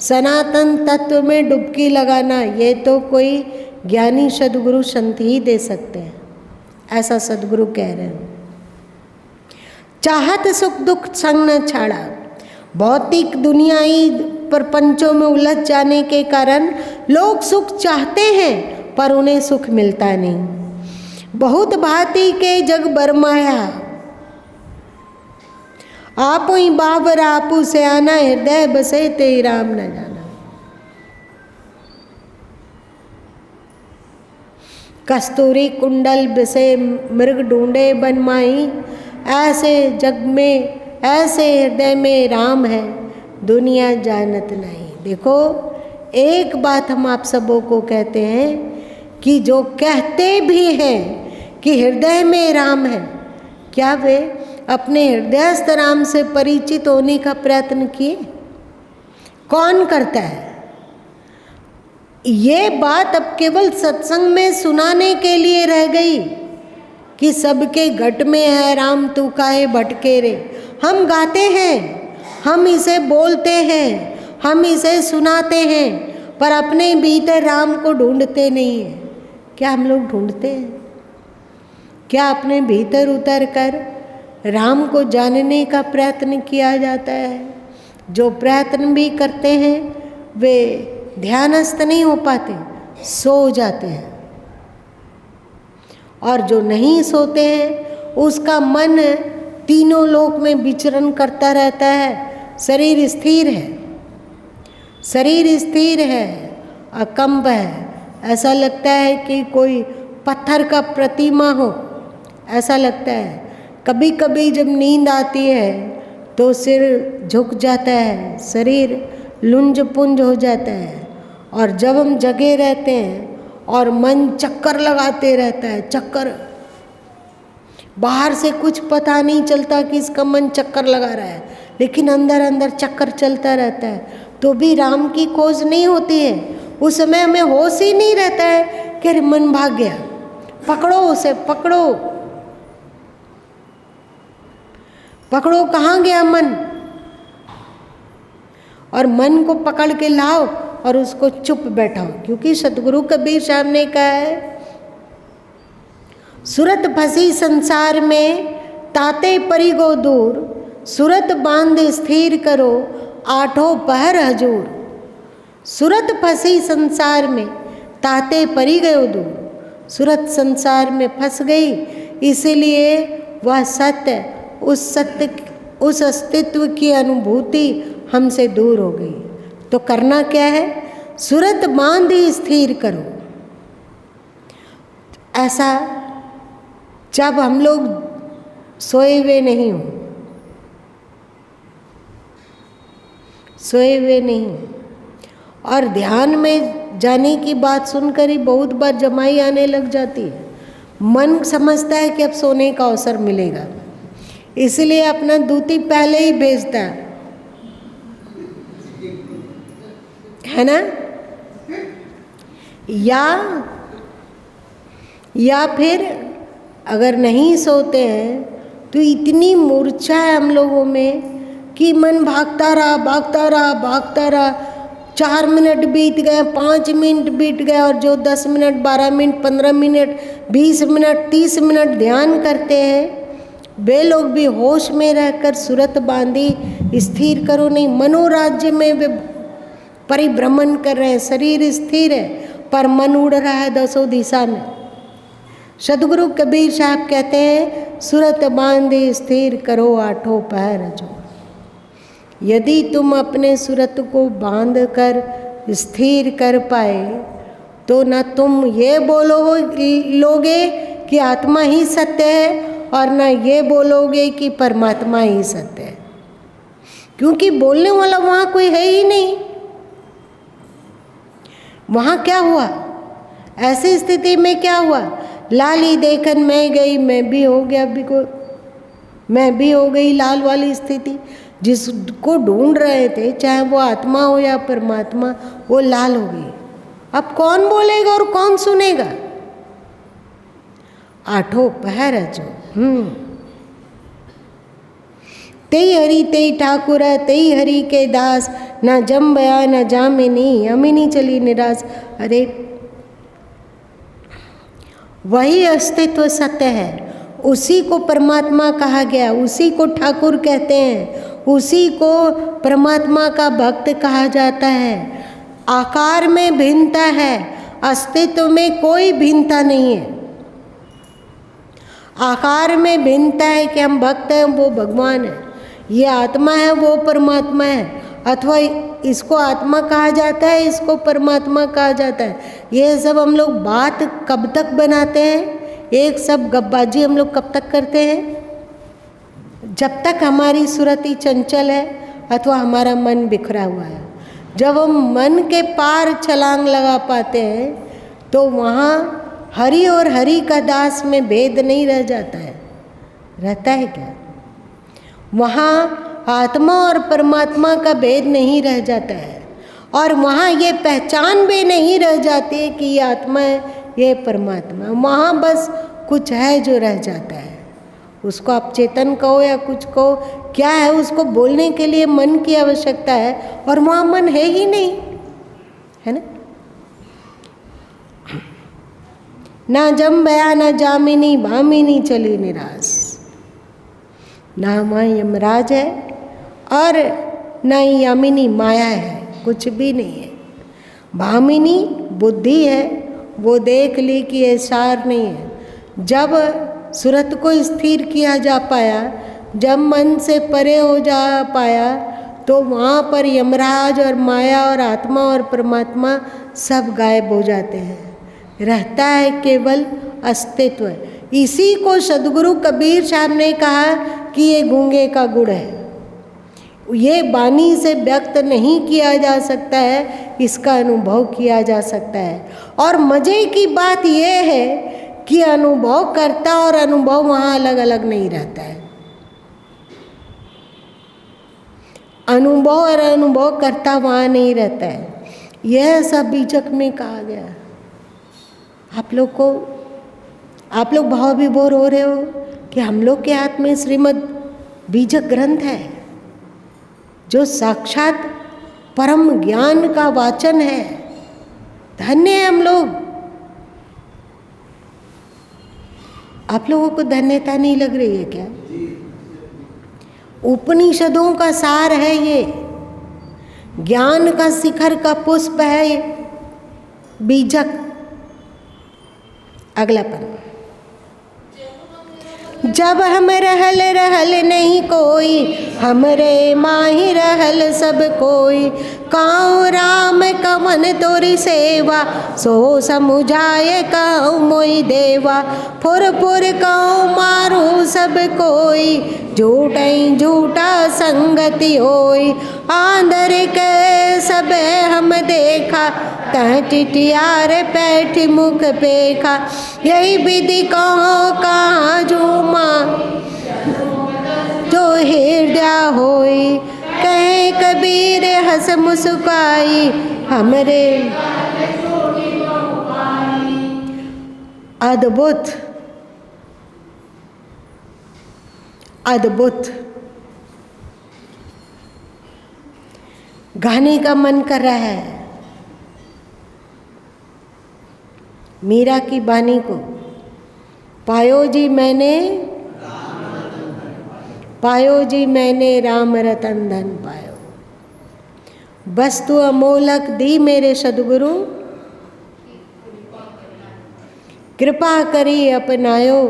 सनातन तत्व में डुबकी लगाना, ये तो कोई ज्ञानी सद्गुरु संत ही दे सकते हैं, ऐसा सद्गुरु कह रहे हैं। चाहत सुख दुख संग न छाड़ा, भौतिक दुनियाई प्रपंचों में उलझ जाने के कारण लोग सुख चाहते हैं पर उन्हें सुख मिलता नहीं। बहुत भांति के जग बरमाया, आपो ही बाबर आपू से आना, हृदय बसे ते राम न जाना। कस्तूरी कुंडल बसे मृग ढूंढे बन माई, ऐसे जग में ऐसे हृदय में राम है, दुनिया जानत नहीं। देखो, एक बात हम आप सबों को कहते हैं कि जो कहते भी हैं कि हृदय में राम है, क्या वे अपने हृदयस्थ राम से परिचित होने का प्रयत्न किए? कौन करता है? ये बात अब केवल सत्संग में सुनाने के लिए रह गई कि सबके घट में है राम तू काहे भटके रे। हम गाते हैं, हम इसे बोलते हैं, हम इसे सुनाते हैं, पर अपने भीतर राम को ढूंढते नहीं हैं। क्या हम लोग ढूंढते हैं? क्या अपने भीतर उतर कर राम को जानने का प्रयत्न किया जाता है? जो प्रयत्न भी करते हैं वे ध्यानस्थ नहीं हो पाते, सो जाते हैं, और जो नहीं सोते हैं उसका मन तीनों लोक में विचरण करता रहता है। शरीर स्थिर है, शरीर स्थिर है, अकंप है, ऐसा लगता है कि कोई पत्थर का प्रतिमा हो, ऐसा लगता है। कभी कभी जब नींद आती है तो सिर झुक जाता है, शरीर लुंज पुंज हो जाता है। और जब हम जगे रहते हैं और मन चक्कर लगाते रहता है, चक्कर, बाहर से कुछ पता नहीं चलता कि इसका मन चक्कर लगा रहा है, लेकिन अंदर अंदर चक्कर चलता रहता है, तो भी राम की खोज नहीं होती है। उस समय हमें होश ही नहीं रहता है कि अरे मन भाग गया, पकड़ो उसे, पकड़ो पकड़ो, कहाँ गया मन। और मन को पकड़ के लाओ और उसको चुप बैठाओ, क्योंकि सतगुरु कबीर साहब ने कहा है, सूरत फंसी संसार में ताते परी गो दूर, सूरत बांध स्थिर करो आठों पहर हजूर। सूरत फंसी संसार में ताते परी गयो दूर, सूरत संसार में फंस गई, इसीलिए वह सत्य, उस अस्तित्व की अनुभूति हमसे दूर हो गई। तो करना क्या है? सूरत बांध स्थिर करो। ऐसा जब हम लोग सोए हुए नहीं हो, सोए हुए नहीं हो, और ध्यान में जाने की बात सुनकर ही बहुत बार जमाई आने लग जाती है। मन समझता है कि अब सोने का अवसर मिलेगा, इसलिए अपना दूती पहले ही भेजता है ना। या फिर अगर नहीं सोते हैं तो इतनी मूर्छा है हम लोगों में कि मन भागता रहा भागता रहा भागता रहा। 4 मिनट बीत गए, 5 मिनट बीत गए, और जो 10 minute 12 minute 15 minute 20 minute 30 minute ध्यान करते हैं, वे लोग भी होश में रहकर सूरत बांधी स्थिर करो नहीं, मनोराज्य में वे परिभ्रमण कर रहे हैं। शरीर स्थिर है पर मन उड़ रहा है 10 दिशा में। सदगुरु कबीर साहब कहते हैं, सूरत बांधे स्थिर करो आठों पहर हजूर। यदि तुम अपने सूरत को बांध कर स्थिर कर पाए तो न तुम ये लोगे कि आत्मा ही सत्य है, और न ये बोलोगे कि परमात्मा ही सत्य है, क्योंकि बोलने वाला वहाँ कोई है ही नहीं। वहाँ क्या हुआ? ऐसी स्थिति में क्या हुआ? लाली देखन मैं गई, मैं भी हो गया, मैं भी हो गई लाल वाली स्थिति। जिसको ढूंढ रहे थे, चाहे वो आत्मा हो या परमात्मा, वो लाल हो गई। अब कौन बोलेगा और कौन सुनेगा? आठों पहर हजूर। तेई हरि तेई ठाकुर, तेई हरि के दास, ना जम बया न जामिनी, अमिनी चली निराश। अरे वही अस्तित्व सत्य है, उसी को परमात्मा कहा गया, उसी को ठाकुर कहते हैं, उसी को परमात्मा का भक्त कहा जाता है। आकार में भिन्नता है, अस्तित्व में कोई भिन्नता नहीं है। आकार में भिन्नता है कि हम भक्त हैं, वो भगवान है, ये आत्मा है, वो परमात्मा है, अथवा इसको आत्मा कहा जाता है, इसको परमात्मा कहा जाता है। ये सब हम लोग बात कब तक बनाते हैं? एक सब गप्पाबाजी हम लोग कब तक करते हैं? जब तक हमारी सुरति चंचल है अथवा हमारा मन बिखरा हुआ है। जब हम मन के पार छलांग लगा पाते हैं तो वहाँ हरि और हरि का दास में भेद नहीं रह जाता है। रहता है क्या? वहाँ आत्मा और परमात्मा का भेद नहीं रह जाता है, और वहाँ ये पहचान भी नहीं रह जाती है कि ये आत्मा है, ये परमात्मा है। वहाँ बस कुछ है जो रह जाता है। उसको आप चेतन कहो या कुछ कहो, क्या है उसको बोलने के लिए मन की आवश्यकता है, और वहाँ मन है ही नहीं, है ना। ना जम बया ना जामिनी, भामिनी चली निराश। ना वहाँ यमराज है और ना ही यामिनी माया है, कुछ भी नहीं है। भामिनी बुद्धि है, वो देख ली कि ये सार नहीं है। जब सूरत को स्थिर किया जा पाया, जब मन से परे हो जा पाया, तो वहाँ पर यमराज और माया और आत्मा और परमात्मा सब गायब हो जाते हैं। रहता है केवल अस्तित्व। इसी को सदगुरु कबीर साहब ने कहा कि ये गूंगे का गुड़ है। ये वाणी से व्यक्त नहीं किया जा सकता है, इसका अनुभव किया जा सकता है। और मज़े की बात यह है कि अनुभव करता और अनुभव वहाँ अलग अलग नहीं रहता है। अनुभव और अनुभव करता वहाँ नहीं रहता है। यह सब बीजक में कहा गया। आप लोग भाव विभोर हो रहे हो कि हम लोग के हाथ में श्रीमद् बीजक ग्रंथ है, जो साक्षात परम ज्ञान का वाचन है। धन्य है हम लोग। आप लोगों को धन्यता नहीं लग रही है क्या? उपनिषदों का सार है ये, ज्ञान का शिखर का पुष्प है ये बीजक। अगला पद। जब हम रहल रहल नहीं कोई, हमरे माही रहल सब कोई। काऊ राम कवन तोरी सेवा, सो समुझाए काऊ मोई देवा। फुर फुर काऊ मारू सब कोई, झूठई झूठा संगति होई। आंधर के सब हम देखा, तह टिटियार पैठ मुख पेखा। यही विधि कहो कहाँ झूमा, जो हृदय होई। कहे कबीर हंस मुस्काई, हमरे अद्भुत अद्भुत। गाने का मन कर रहा है मीरा की बानी को। पायो जी मैंने राम रतन धन पायो। वस्तु अमोलक दी मेरे सदगुरु, कृपा करी अपनायो।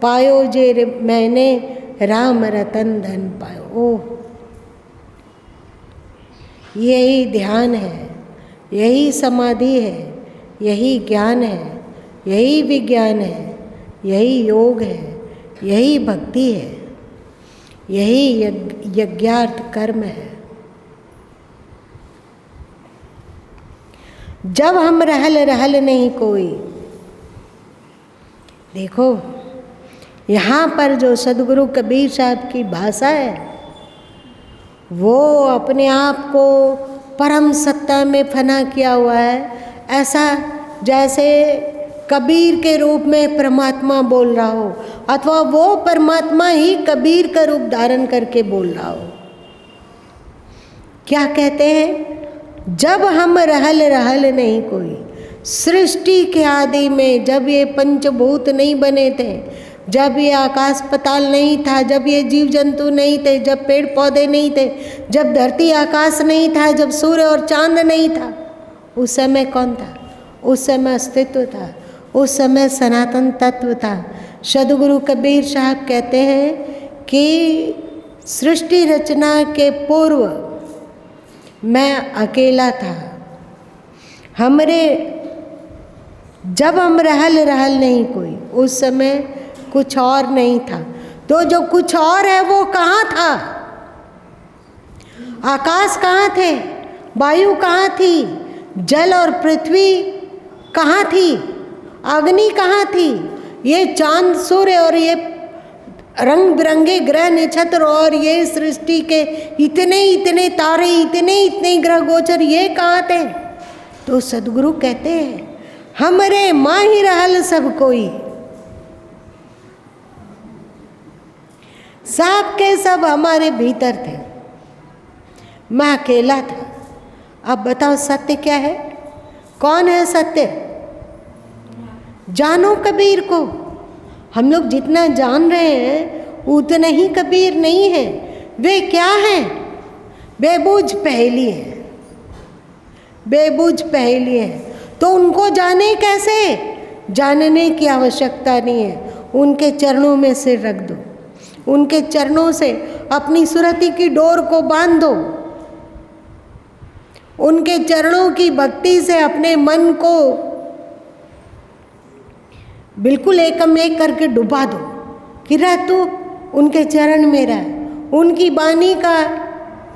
पायो जे मैंने राम रतन धन पायो। ओह, यही ध्यान है, यही समाधि है, यही ज्ञान है, यही विज्ञान है, यही योग है, यही भक्ति है, यही यज्ञार्थ कर्म है। जब हम रहल रहल नहीं कोई। देखो यहाँ पर जो सदगुरु कबीर साहब की भाषा है, वो अपने आप को परम सत्ता में फना किया हुआ है। ऐसा जैसे कबीर के रूप में परमात्मा बोल रहा हो, अथवा वो परमात्मा ही कबीर का रूप धारण करके बोल रहा हो। क्या कहते हैं? जब हम रहल रहल नहीं कोई। सृष्टि के आदि में जब ये पंचभूत नहीं बने थे, जब ये आकाश पताल नहीं था, जब ये जीव जंतु नहीं थे, जब पेड़ पौधे नहीं थे, जब धरती आकाश नहीं था, जब सूर्य और चांद नहीं था, उस समय कौन था? उस समय अस्तित्व था, उस समय सनातन तत्व था। सदगुरु कबीर साहब कहते हैं कि सृष्टि रचना के पूर्व मैं अकेला था। जब हम रहल रहल नहीं कोई, उस समय कुछ और नहीं था। तो जो कुछ और है वो कहाँ था? आकाश कहाँ थे? वायु कहाँ थी? जल और पृथ्वी कहाँ थी? अग्नि कहाँ थी? ये चांद सूर्य और ये रंग बिरंगे ग्रह नक्षत्र और ये सृष्टि के इतने इतने तारे, इतने इतने ग्रह गोचर, ये कहाँ थे? तो सदगुरु कहते हैं हमरे माही रहल सब कोई। सब के सब हमारे भीतर थे, मैं अकेला था। अब बताओ सत्य क्या है? कौन है सत्य? जानो कबीर को। हम लोग जितना जान रहे हैं उतना ही कबीर नहीं है। वे क्या हैं? बेबूझ पहेली है, बेबूझ पहेली है। तो उनको जाने कैसे? जानने की आवश्यकता नहीं है। उनके चरणों में सिर रख दो, उनके चरणों से अपनी सुरति की डोर को बांध दो, उनके चरणों की भक्ति से अपने मन को बिल्कुल एकम एक करके डुबा दो कि रह तू उनके चरण में रह। उनकी वाणी का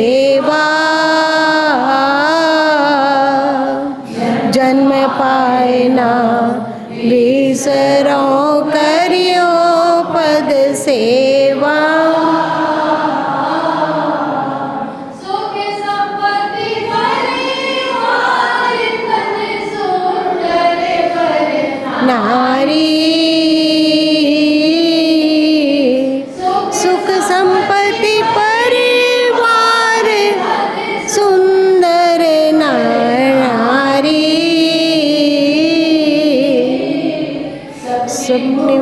सेवा जन्म पाए ना बिसरो करियो पद सेवा नारी सुख संपत्ति परिवार सुंदर नारी सपने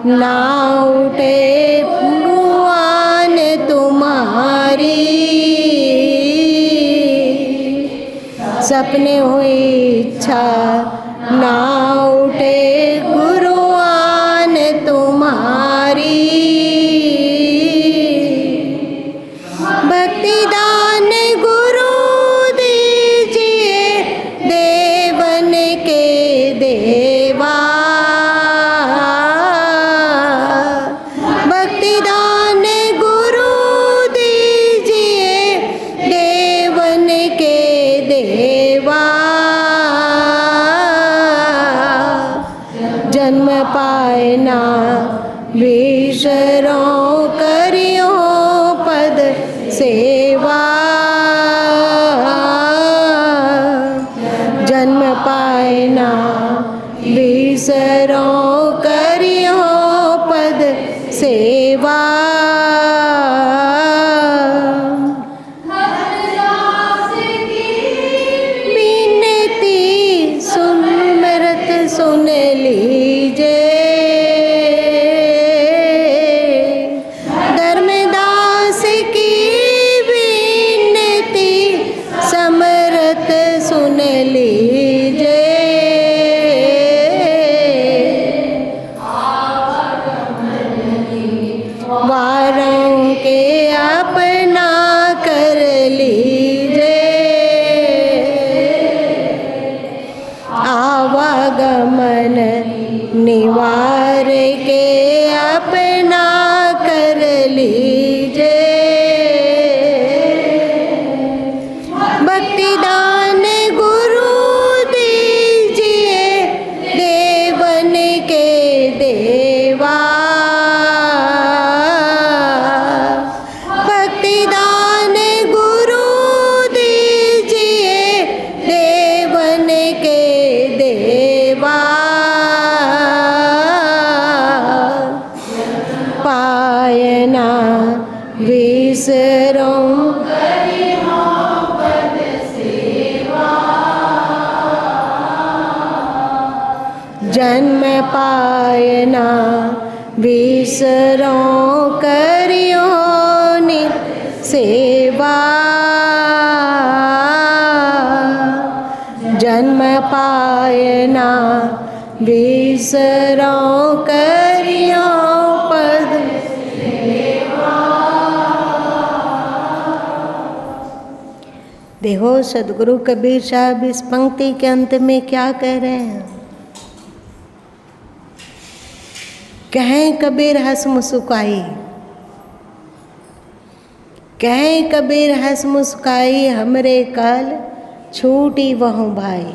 ना उठे भगवान तुम्हारी सपने हुई इच्छा ना उठे गुरुआन तुम्हारी भक्ति दान गुरु दीजिए देवन के देवा भक्ति दान गुरु दीजिए देवन के देवा जन्म पाए ना विसरो करियो पद सेवा जन्म पाए ना विसरो करियो पद सेवा विनती सुमरत सुन लीजिए धर्मदास की विनती समरत सुन लीजिए वारों के अपना कर लीजिए आवागमन निवार के अपना कर लीजिए भक्ति दान गुरु दीजिए देवन के देवा भक्ति दान गुरु दीजिए देवन के देवा पायना विसरो जन्म पायना विसरो करियो नित सेवा जन्म पायना विसरो करियो पद देखो सदगुरु कबीर साहब इस पंक्ति के अंत में क्या कह रहे हैं। कहें कबीर हंस मुस्काई कहें कबीर हंस मुस्काई हमरे काल छूटी वहों भाई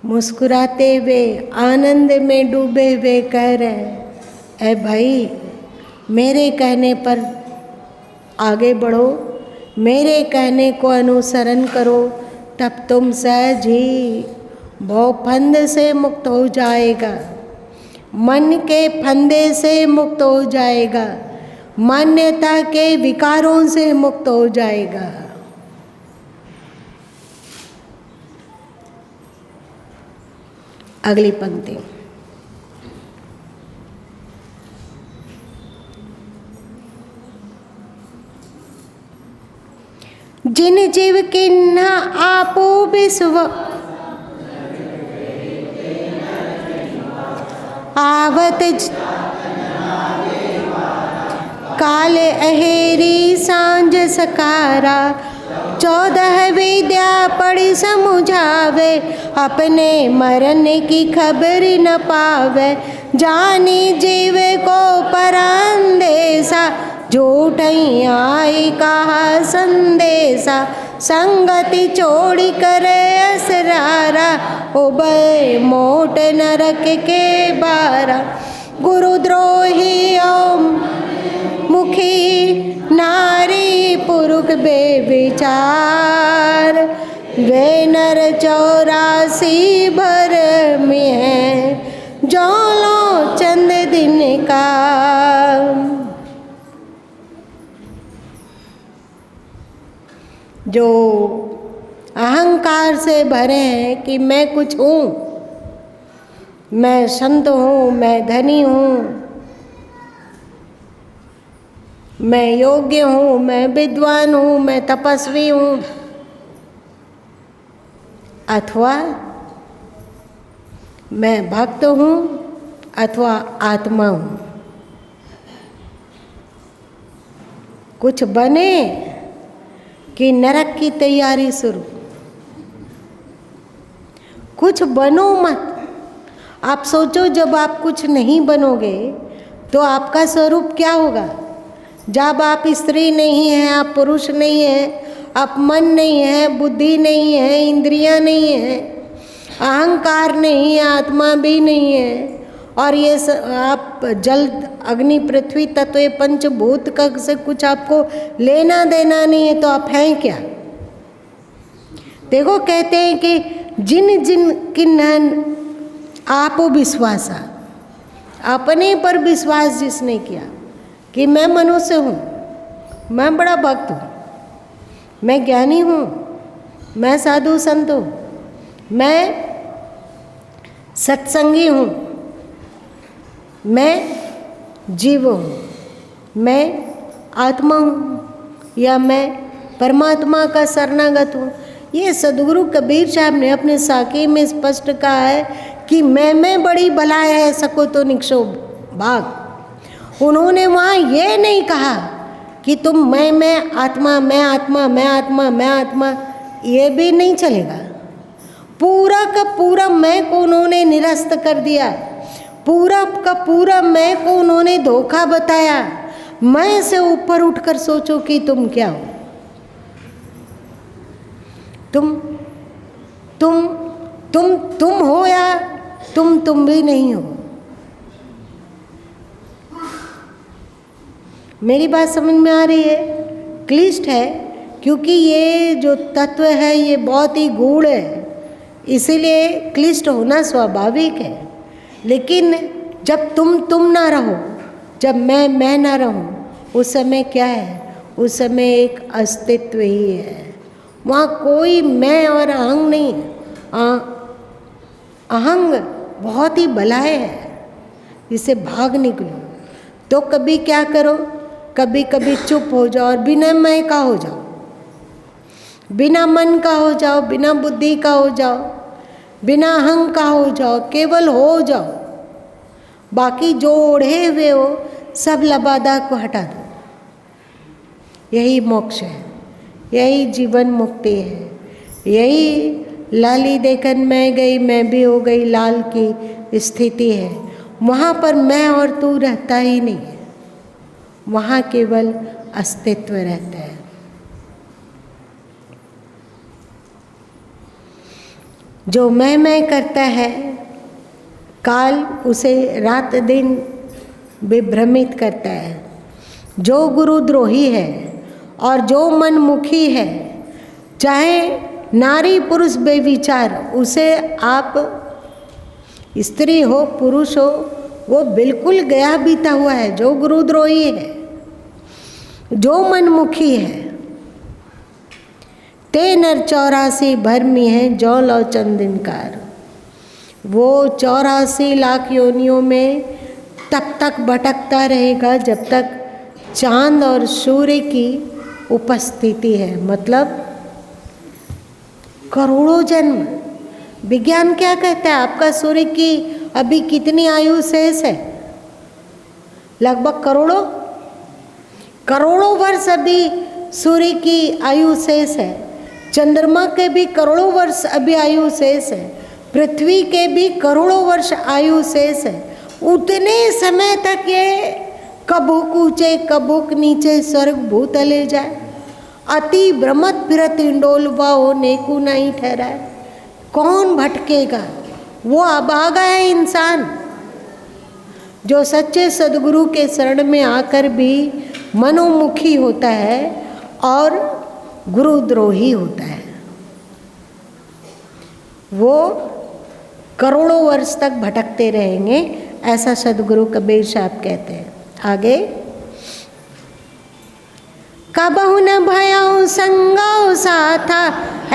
मुस्कुराते हुए आनंद में डूबे हुए कह रहे ऐ भाई मेरे कहने पर आगे बढ़ो मेरे कहने को अनुसरण करो तब तुम सहज ही भवफंद से मुक्त हो जाएगा मन के फंदे से मुक्त हो जाएगा मान्यता के विकारों से मुक्त हो जाएगा। अगली पंक्ति जिन जीव किन्हा आपो विश्व आवत काल अहेरी सांझ सकारा 14 विद्या पढ़ी समुझावे अपने मरने की खबर न पावे जानी जीव को परंदेसा, झूठई आई कहा संदेशा। संगति छोड़ी करे असरारा, उबय मोट नरक के बारा। गुरुद्रोही ओम मुखी, नारी पुरुष बेविचार। वे नर 84 भर में है, जो लो चंद दिन का। जो अहंकार से भरे हैं कि मैं कुछ हूँ, मैं संत हूँ, मैं धनी हूँ, मैं योग्य हूँ, मैं विद्वान हूँ, मैं तपस्वी हूँ, अथवा मैं भक्त हूँ, अथवा आत्मा हूँ। कुछ बने कि नरक की तैयारी शुरू। कुछ बनो मत। आप सोचो, जब आप कुछ नहीं बनोगे तो आपका स्वरूप क्या होगा? जब आप स्त्री नहीं हैं, आप पुरुष नहीं हैं, आप मन नहीं है, बुद्धि नहीं है, इंद्रियां नहीं है, अहंकार नहीं है, आत्मा भी नहीं है, और ये आप जल अग्नि पृथ्वी तत्व पंचभूत का से कुछ आपको लेना देना नहीं है, तो आप हैं क्या? देखो, कहते हैं कि जिन जिन किन्हन आप विश्वासा, अपने पर विश्वास जिसने किया कि मैं मनुष्य हूँ, मैं बड़ा भक्त हूँ, मैं ज्ञानी हूँ, मैं साधु संत हूँ, मैं सत्संगी हूँ, मैं जीव हूँ, मैं आत्मा हूँ, या मैं परमात्मा का शरणागत हूँ। ये सद्गुरु कबीर साहब ने अपने साके में स्पष्ट कहा है कि मैं बड़ी बलाय है, सको तो निक्षो भाग। उन्होंने वहाँ ये नहीं कहा कि तुम मैं आत्मा, मैं आत्मा, मैं आत्मा, मैं आत्मा, ये भी नहीं चलेगा। पूरा का पूरा मैं को उन्होंने निरस्त कर दिया, पूरा का पूरा मैं को उन्होंने धोखा बताया। मैं से ऊपर उठकर सोचो कि तुम क्या हो। तुम हो या तुम भी नहीं हो। मेरी बात समझ में आ रही है? क्लिष्ट है, क्योंकि ये जो तत्व है ये बहुत ही गूढ़ है, इसीलिए क्लिष्ट होना स्वाभाविक है। लेकिन जब तुम ना रहो, जब मैं ना रहूं, उस समय क्या है? उस समय एक अस्तित्व ही है। वहाँ कोई मैं और अहंग नहीं है। अहंग बहुत ही बलाय है, इससे भाग निकलो। तो कभी क्या करो, कभी कभी चुप हो जाओ और बिना मैं का हो जाओ, बिना मन का हो जाओ, बिना बुद्धि का हो जाओ, बिना अहंग का हो जाओ, केवल हो जाओ। बाकी जो ओढ़े हुए हो सब लबादा को हटा दो। यही मोक्ष है, यही जीवन मुक्ति है, यही लाली देखन मैं गई मैं भी हो गई लाल की स्थिति है। वहाँ पर मैं और तू रहता ही नहीं है, वहाँ केवल अस्तित्व रहता है। जो मैं करता है, काल उसे रात दिन विभ्रमित करता है। जो गुरुद्रोही है और जो मनमुखी है, चाहे नारी पुरुष बेविचार, उसे आप स्त्री हो पुरुष हो, वो बिल्कुल गया बीता हुआ है। जो गुरुद्रोही है, जो मनमुखी है, ते नर 84 भरमी है, जो लो चंदिनकार। वो 84 लाख योनियों में तब तक भटकता रहेगा जब तक चांद और सूर्य की उपस्थिति है, मतलब करोड़ों जन्म। विज्ञान क्या कहता है? आपका सूर्य की अभी कितनी आयु शेष है? लगभग करोड़ों वर्ष अभी सूर्य की आयु शेष है। चंद्रमा के भी करोड़ों वर्ष अभी आयु शेष है। पृथ्वी के भी करोड़ों वर्ष आयु शेष है। उतने समय तक ये कबुक ऊंचे कबुक नीचे स्वर्ग भूतले जाए, अति भ्रमत फिरत इंडोलवा हो नेकू नहीं ठहराए। कौन भटकेगा? वो अभागा है इंसान जो सच्चे सदगुरु के शरण में आकर भी मनोमुखी होता है और गुरुद्रोही होता है। वो करोड़ों वर्ष तक भटकते रहेंगे, ऐसा सदगुरु कबीर साहब कहते हैं। आगे, कबहु न भयउ संगौ साथा,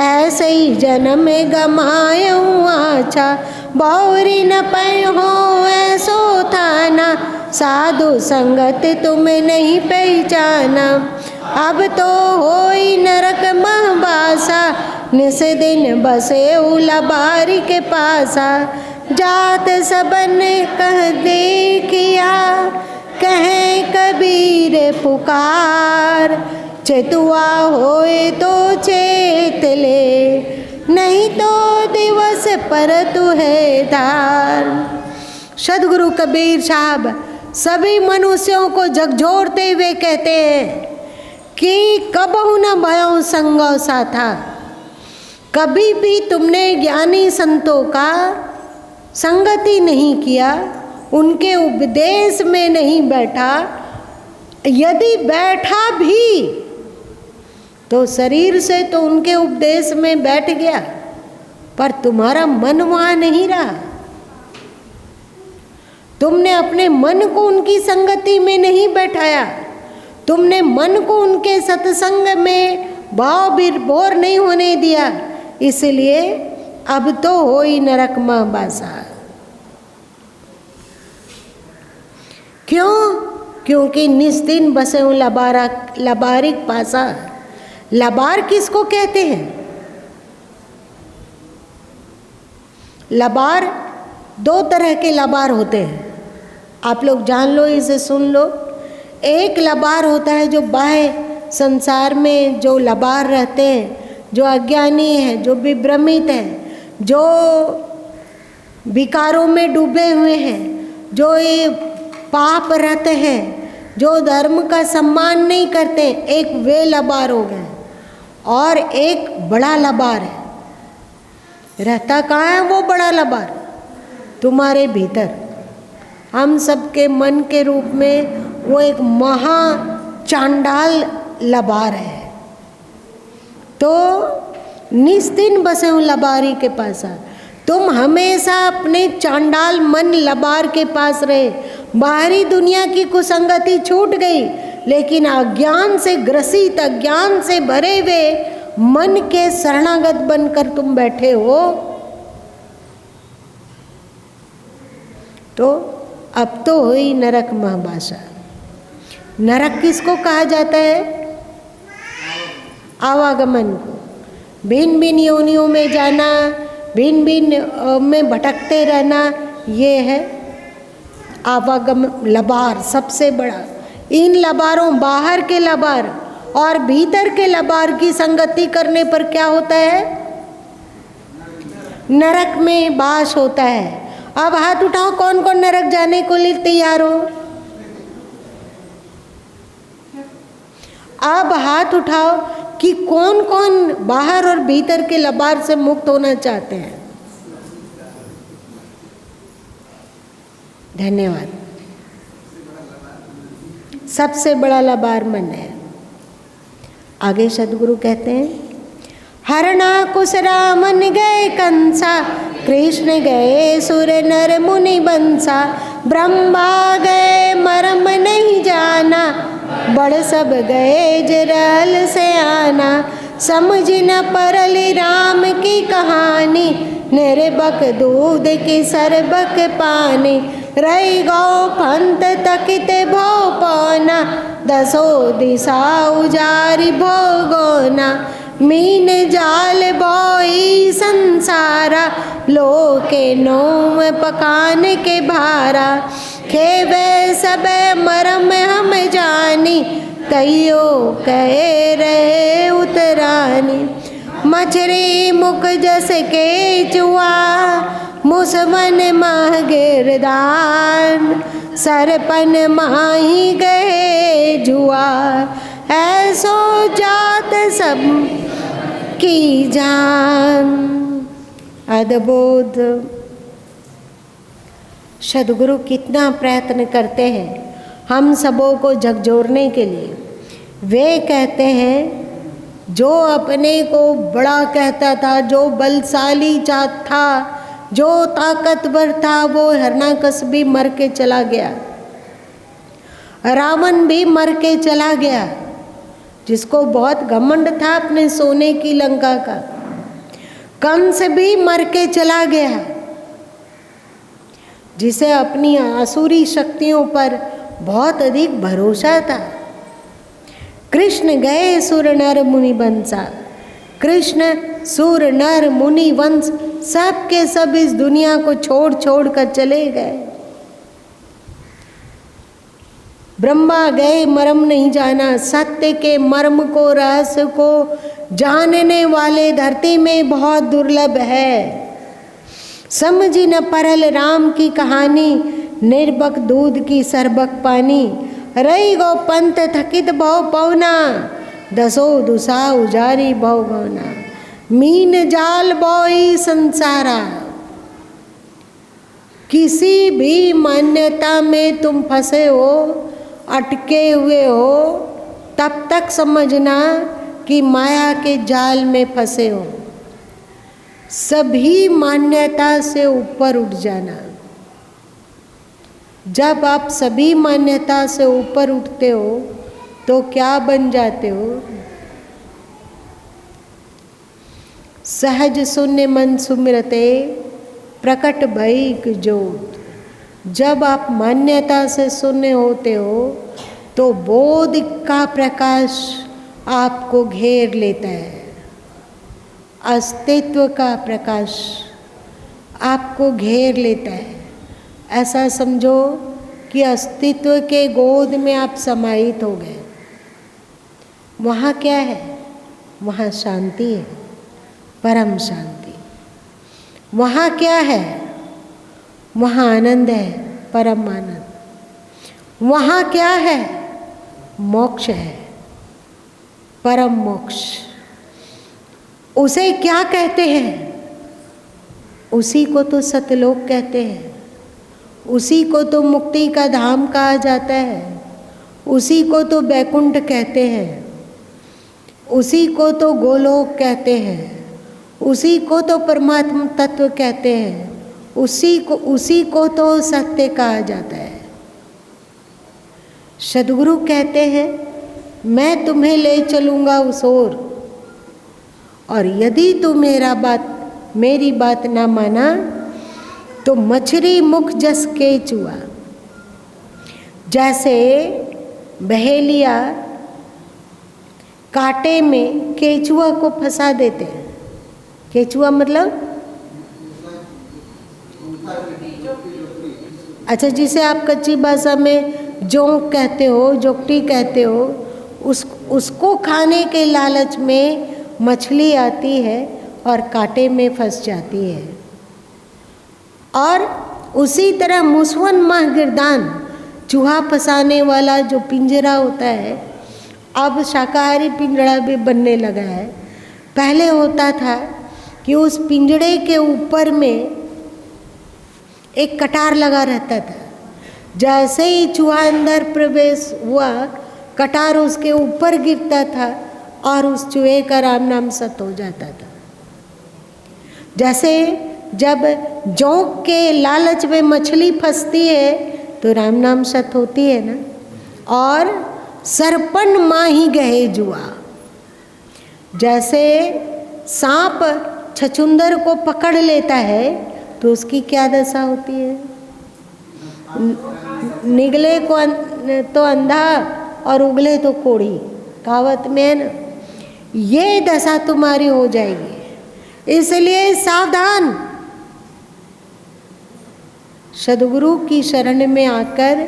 ऐसे ही जन्म गमायऊ आछा। बौरी न पय हो ऐसो थाना, साधु संगत तुम नहीं पहचाना। अब तो होई नरक महबासा, निस दिन बसे लबारी के पासा। जात सबन कह देखिया, कहें कबीर पुकार। चेतुआ होए तो चेत ले, नहीं तो दिवस पर तू है धार। सदगुरु कबीर साहब सभी मनुष्यों को झकझोरते हुए कहते हैं कि कबहु न भयउ संगौ साथा, कभी भी तुमने ज्ञानी संतों का संगति नहीं किया, उनके उपदेश में नहीं बैठा। यदि बैठा भी तो शरीर से तो उनके उपदेश में बैठ गया, पर तुम्हारा मन वहाँ नहीं रहा। तुमने अपने मन को उनकी संगति में नहीं बैठाया, तुमने मन को उनके सत्संग में भाव विभोर नहीं होने दिया। इसलिए अब तो होई नरक महबासा। क्यों? क्योंकि निस्दिन बसे लबारिक पासा। लबार किसको कहते हैं? लबार दो तरह के लबार होते हैं, आप लोग जान लो, इसे सुन लो। एक लबार होता है जो बाह्य संसार में जो लबार रहते हैं, जो अज्ञानी हैं, जो विभ्रमित हैं, जो विकारों में डूबे हुए हैं, जो ये पाप रत हैं, जो धर्म का सम्मान नहीं करते, एक वे लबार हो गए। और एक बड़ा लबार है। रहता कहाँ है वो बड़ा लबार? तुम्हारे भीतर। हम सबके मन के रूप में वो एक महा चांडाल लबार है। तो निस्दिन बसे लबारी के पास। तुम हमेशा अपने चांडाल मन लबार के पास रहे। बाहरी दुनिया की कुसंगति छूट गई, लेकिन अज्ञान से ग्रसित, अज्ञान से भरे हुए मन के शरणागत बनकर तुम बैठे हो। तो अब तो हुई नरक महबासा। नरक किसको कहा जाता है? आवागमन को। भिन्न भिन्न योनियों में जाना, भिन्न भिन्न में भटकते रहना, ये है आवागमन लबार सबसे बड़ा। इन लबारों, बाहर के लबार और भीतर के लबार की संगति करने पर क्या होता है? नरक में वास होता है। अब हाथ उठाओ, कौन कौन नरक जाने को लिए तैयार हो? अब हाथ उठाओ कि कौन कौन बाहर और भीतर के लबार से मुक्त होना चाहते हैं। धन्यवाद। सबसे बड़ा लबार मन है। आगे सदगुरु कहते हैं, हरणा कुसरा मन गए कंसा, कृष्ण गए सुर नर मुनि बंसा। ब्रह्मा गए मरम नहीं जाना, बड़ सब गए जरल से आना। समझ न परली राम की कहानी, निर्बक दूध की सरबक पानी। रही गौ पंत तकित भो पौना, दसो दिशा उजारी भोगोना। मीन जाल बोई संसारा, लोके नोम पकान के भारा। खेवे सब मरम हम जानी, तैयो कहे रहे उतरानी। मछरी मुख जस के चुआ, मुसवन माह गिरदान, सरपन माही गए जुआर, ऐसो जात सब की जान। अद्भुत। सद्गुरु कितना प्रयत्न करते हैं हम सबों को झकझोरने के लिए। वे कहते हैं जो अपने को बड़ा कहता था, जो बलशाली जात था, जो ताकतवर था, वो हिरण्यकश्यप मर के चला गया, रावण भी मर के चला गया, जिसको बहुत घमंड था अपने सोने की लंका का। कंस भी मर के चला गया, जिसे अपनी आसुरी शक्तियों पर बहुत अधिक भरोसा था। कृष्ण गए सुर नर मुनि वंशा, कृष्ण सुर नर मुनि वंश सब के सब इस दुनिया को छोड़ छोड़ कर चले गए। ब्रह्मा गए मर्म नहीं जाना, सत्य के मर्म को रहस्य को जानने वाले धरती में बहुत दुर्लभ है। समझी न परल राम की कहानी, निर्बक दूध की सरबक पानी, रही गो पंथ थकित भव पवना, दसो दुसा उजारी भव भवना, मीन जाल बोई संसारा। किसी भी मान्यता में तुम फंसे हो, अटके हुए हो, तब तक समझना कि माया के जाल में फंसे हो। सभी मान्यता से ऊपर उठ जाना। जब आप सभी मान्यता से ऊपर उठते हो तो क्या बन जाते हो? सहज शून्य मन सुमिरते, प्रकट भइक ज्योत। जब आप मान्यता से शून्य होते हो तो बोध का प्रकाश आपको घेर लेता है, अस्तित्व का प्रकाश आपको घेर लेता है। ऐसा समझो कि अस्तित्व के गोद में आप समाहित हो गए। वहाँ क्या है? वहाँ शांति है, परम शांति। वहाँ क्या है? वहाँ आनंद है, परम आनंद। वहाँ क्या है? मोक्ष है, परम मोक्ष। उसे क्या कहते हैं? उसी को तो सतलोक कहते हैं, उसी को तो मुक्ति का धाम कहा जाता है, उसी को तो बैकुंठ कहते हैं, उसी को तो गोलोक कहते हैं, उसी को तो परमात्मा तत्व कहते हैं, उसी को तो सत्य कहा जाता है। सद्गुरु कहते हैं मैं तुम्हें ले चलूँगा उस ओर, और यदि तू मेरी बात ना माना तो मछली मुख जस केचुआ। जैसे बहेलिया कांटे में केचुआ को फंसा देते हैं। केचुआ मतलब अच्छा, जिसे आप कच्ची भाषा में जोंक कहते हो, जोकटी कहते हो, उसको खाने के लालच में मछली आती है और कांटे में फंस जाती है। और उसी तरह मुसवन माह गिरदान, चूहा फंसाने वाला जो पिंजरा होता है, अब शाकाहारी पिंजरा भी बनने लगा है। पहले होता था कि उस पिंजरे के ऊपर में एक कटार लगा रहता था। जैसे ही चूहा अंदर प्रवेश हुआ, कटार उसके ऊपर गिरता था और उस चूहे का राम नाम सत हो जाता था। जैसे जब जोंक के लालच में मछली फंसती है तो राम नाम सत होती है ना। और सरपन माही गए जुआ, जैसे सांप छछुंदर को पकड़ लेता है तो उसकी क्या दशा होती है? निगले को तो अंधा और उगले तो कोढ़ी, कहावत में है ना। ये दशा तुम्हारी हो जाएगी, इसलिए सावधान। सद्गुरु की शरण में आकर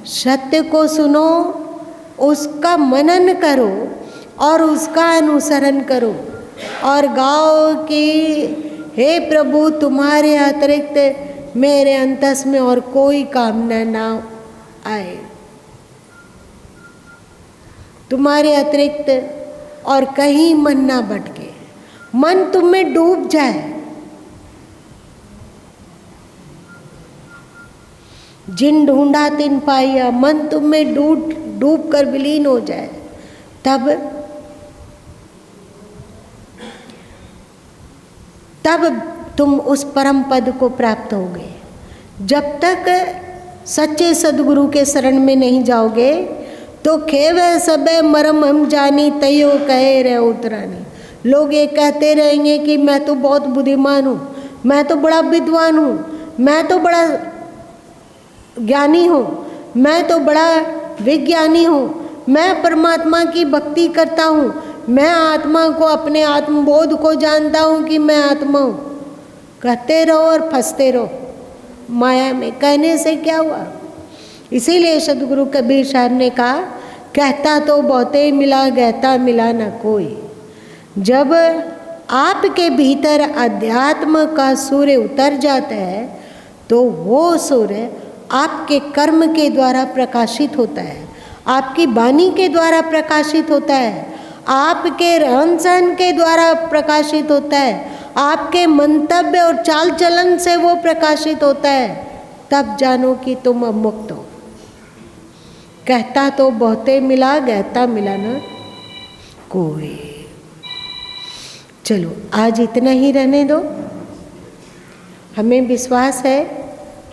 सत्य को सुनो, उसका मनन करो और उसका अनुसरण करो। और गाँव की हे प्रभु तुम्हारे अतिरिक्त मेरे अंतस में और कोई कामना ना आए, तुम्हारे अतिरिक्त और कहीं मन ना भटके, मन तुम में डूब जाए। जिन ढूंढा तिन पाया, मन तुम में डूब कर विलीन हो जाए, तब तुम उस परम पद को प्राप्त होगे। जब तक सच्चे सदगुरु के शरण में नहीं जाओगे तो खेवे सबे मरम हम जानी तयो कहे रहे उतरानी। लोग ये कहते रहेंगे कि मैं तो बहुत बुद्धिमान हूँ, मैं तो बड़ा विद्वान हूँ, मैं तो बड़ा ज्ञानी हूँ, मैं तो बड़ा विज्ञानी हूँ, मैं परमात्मा की भक्ति करता हूँ, मैं आत्मा को, अपने आत्मबोध को जानता हूँ कि मैं आत्मा हूँ। कहते रहो और फंसते रहो माया में। कहने से क्या हुआ? इसीलिए सदगुरु कबीर साहब ने कहा, कहता तो बहुते मिला, गहता मिला न कोई। जब आपके भीतर अध्यात्म का सूर्य उतर जाता है तो वो सूर्य आपके कर्म के द्वारा प्रकाशित होता है, आपकी वाणी के द्वारा प्रकाशित होता है, आपके रहन सहन के द्वारा प्रकाशित होता है, आपके मंतव्य और चाल चलन से वो प्रकाशित होता है। तब जानो कि तुम अब मुक्त हो। कहता तो बहुते मिला, गहता मिला न कोई। चलो आज इतना ही रहने दो। हमें विश्वास है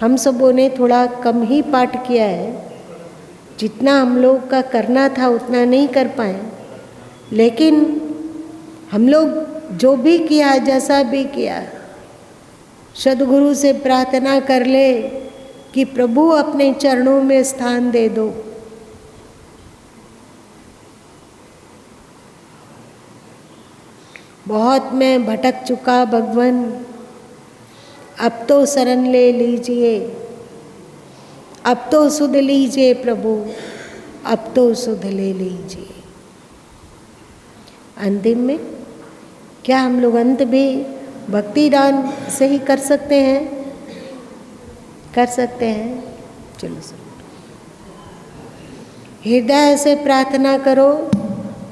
हम सबों ने थोड़ा कम ही पाठ किया है, जितना हम लोग का करना था उतना नहीं कर पाए, लेकिन हम लोग जो भी किया, जैसा भी किया, सदगुरु से प्रार्थना कर ले कि प्रभु अपने चरणों में स्थान दे दो। बहुत मैं भटक चुका भगवान, अब तो शरण ले लीजिए, अब तो सुध लीजिए प्रभु, अब तो सुध ले लीजिए। अंतिम में क्या हम लोग अंत भी भक्ति दान से ही कर सकते हैं? कर सकते हैं। चलो सुनो, हृदय से प्रार्थना करो,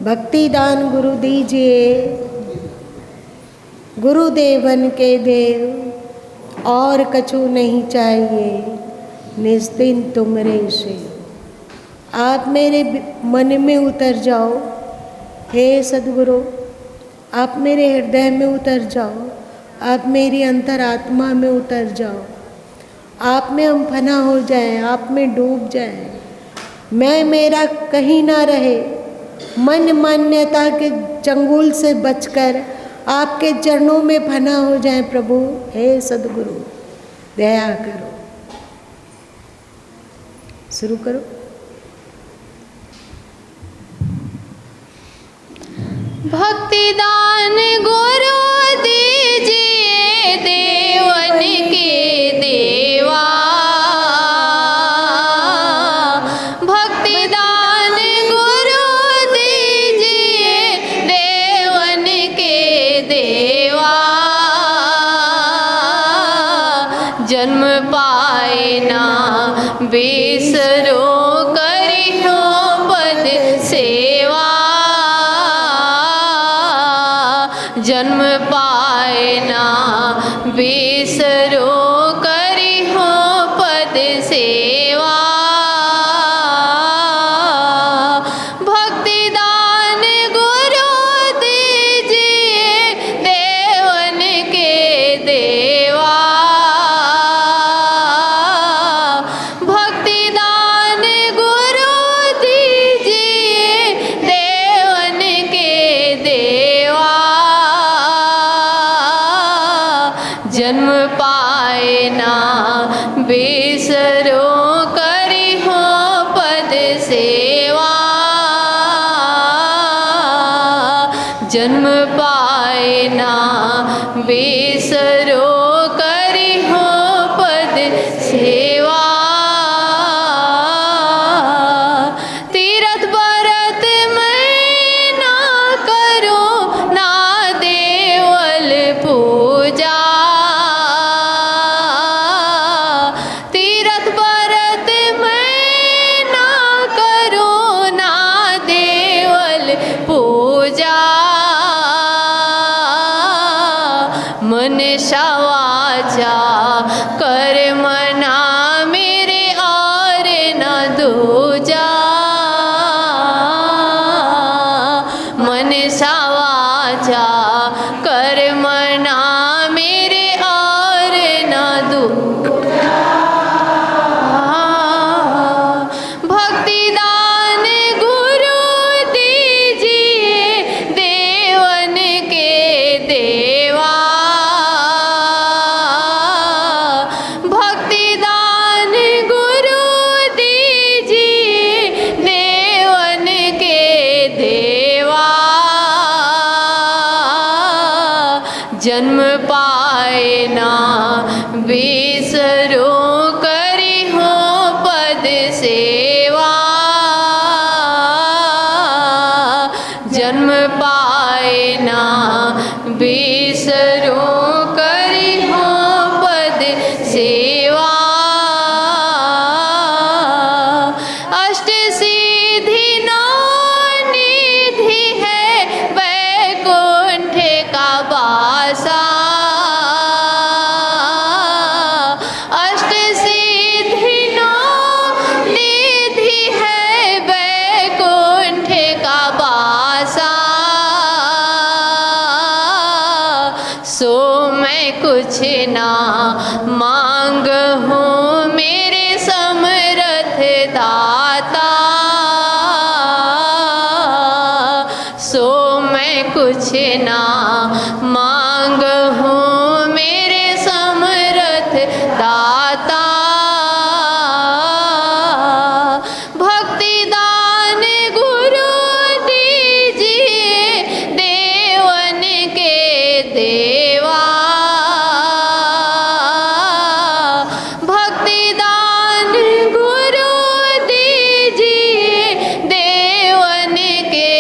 भक्ति दान गुरु दीजिए, गुरुदेवन के देव और कछु नहीं चाहिए, निस्तिन तुमरे से। आप मेरे मन में उतर जाओ, हे सद्गुरु, आप मेरे हृदय में उतर जाओ, आप मेरी अंतरात्मा में उतर जाओ, आप में हम फना हो जाएं, आप में डूब जाएं, मैं मेरा कहीं ना रहे, मन मान्यता के चंगुल से बचकर आपके चरणों में फना हो जाएं। प्रभु हे सद्गुरु दया करो। शुरू करो। भक्ति दान गुरु दीजिए, देवन के देवा। भक्ति दान गुरु दीजिए, देवन के देवा। जन्म पाए ना बिसरो, करियो पद सेवा। जन्म पाए ना बिसरो, करियो पद सेवा। भक्ति दान गुरु दीजिए, देवन के देवा। भक्ति दान गुरु दीजिए, देवन के देवा। जन्म पाए ना बिसरो, करियो पद सेवा। जन्म पाए ना बिसरो, करियो पद सेवा। तीरथ व्रत मैं ना करो, ना देवल पूजा। जन्म पाए ना बिसरो करी हो पद सेवा जन्म पाए ना बिसरो करी हो पद सेवा अष्ट सिद्धि नौ निधि है वैकुंठ का वासा अष्ट सिद्धि नौ निधि है वैकुंठ का वासा सो मैं कुछ ना मांग हूँ मेरे समर्थ दाता सो मैं कुछ ना मांग हूँ मेरे समर्थ दाता भक्ति दान गुरु दीजिए देवन के देवा भक्ति दान गुरु दीजिए देवन के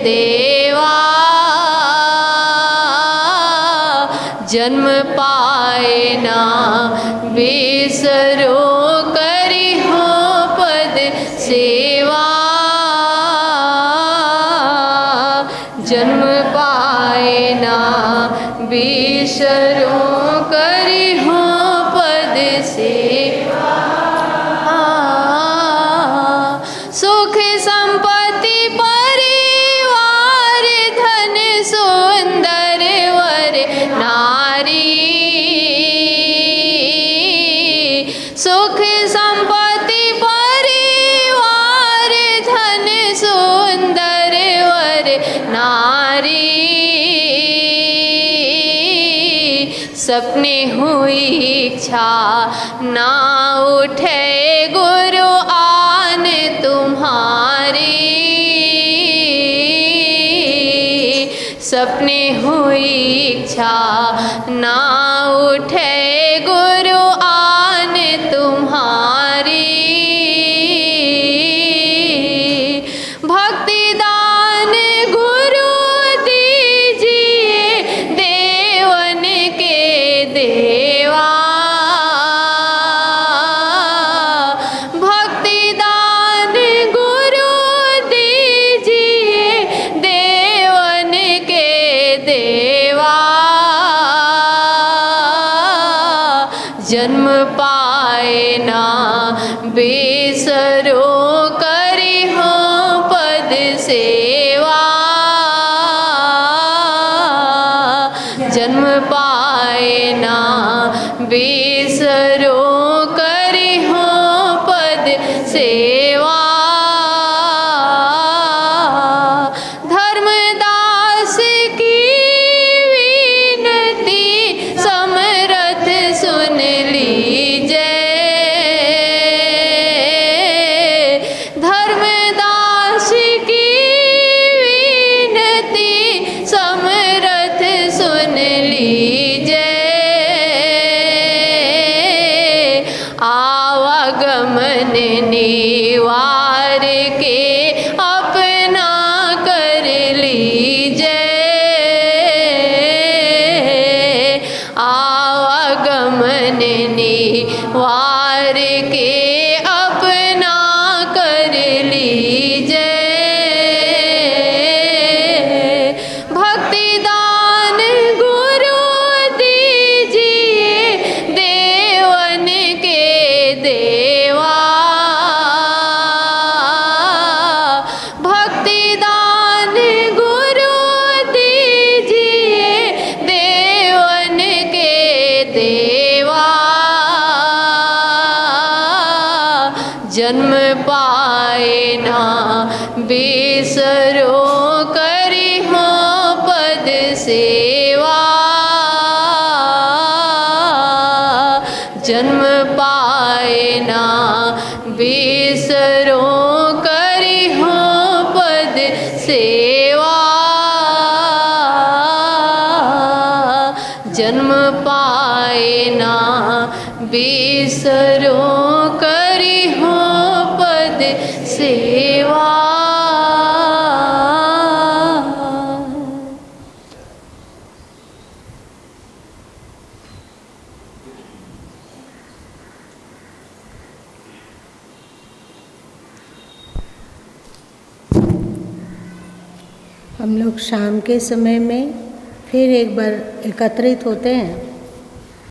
देवा जन्म पाए ना बिसरो करी हो पद सेवा जन्म पाए ना बिसरो करी हो पद सेवा सुख संपत्ति परिवार धन सुंदर वर नारी सुख संपत्ति परिवार धन सुंदर वर नारी सपने हुई इच्छा ना उठे गुरु आन तुम्हारी सपने हुई इच्छा ना उठे गुरु आन तुम्हारी भक्ति दान गुरु दीजिए देवन के देवा भक्ति दान गुरु दीजिए देवन के देवा जन्म पाए ना बिसरो करी हो पद सेवा जन्म पाए ना बिसरो करी हो पद सेवा धर्मदास की विनती समरथ सुन लीजिए धर्मदास की विनती समरथ सुन लीजिए आवागमन निवार के अपना कर लीजिए आवागमन निवार के अपना कर लीजिए भक्ति दान गुरु दीजिए देवन के देवा भक्ति दान गुरु दीजिए देवन के देवा जन्म पाए ना बिसरो करी हो पद सेवा जन्म पाए ना बिसरो करी हो पद सेवा जन्म पाए ना। बिसरो करी हो पद सेवा। हम लोग शाम के समय में फिर एक बार एकत्रित होते हैं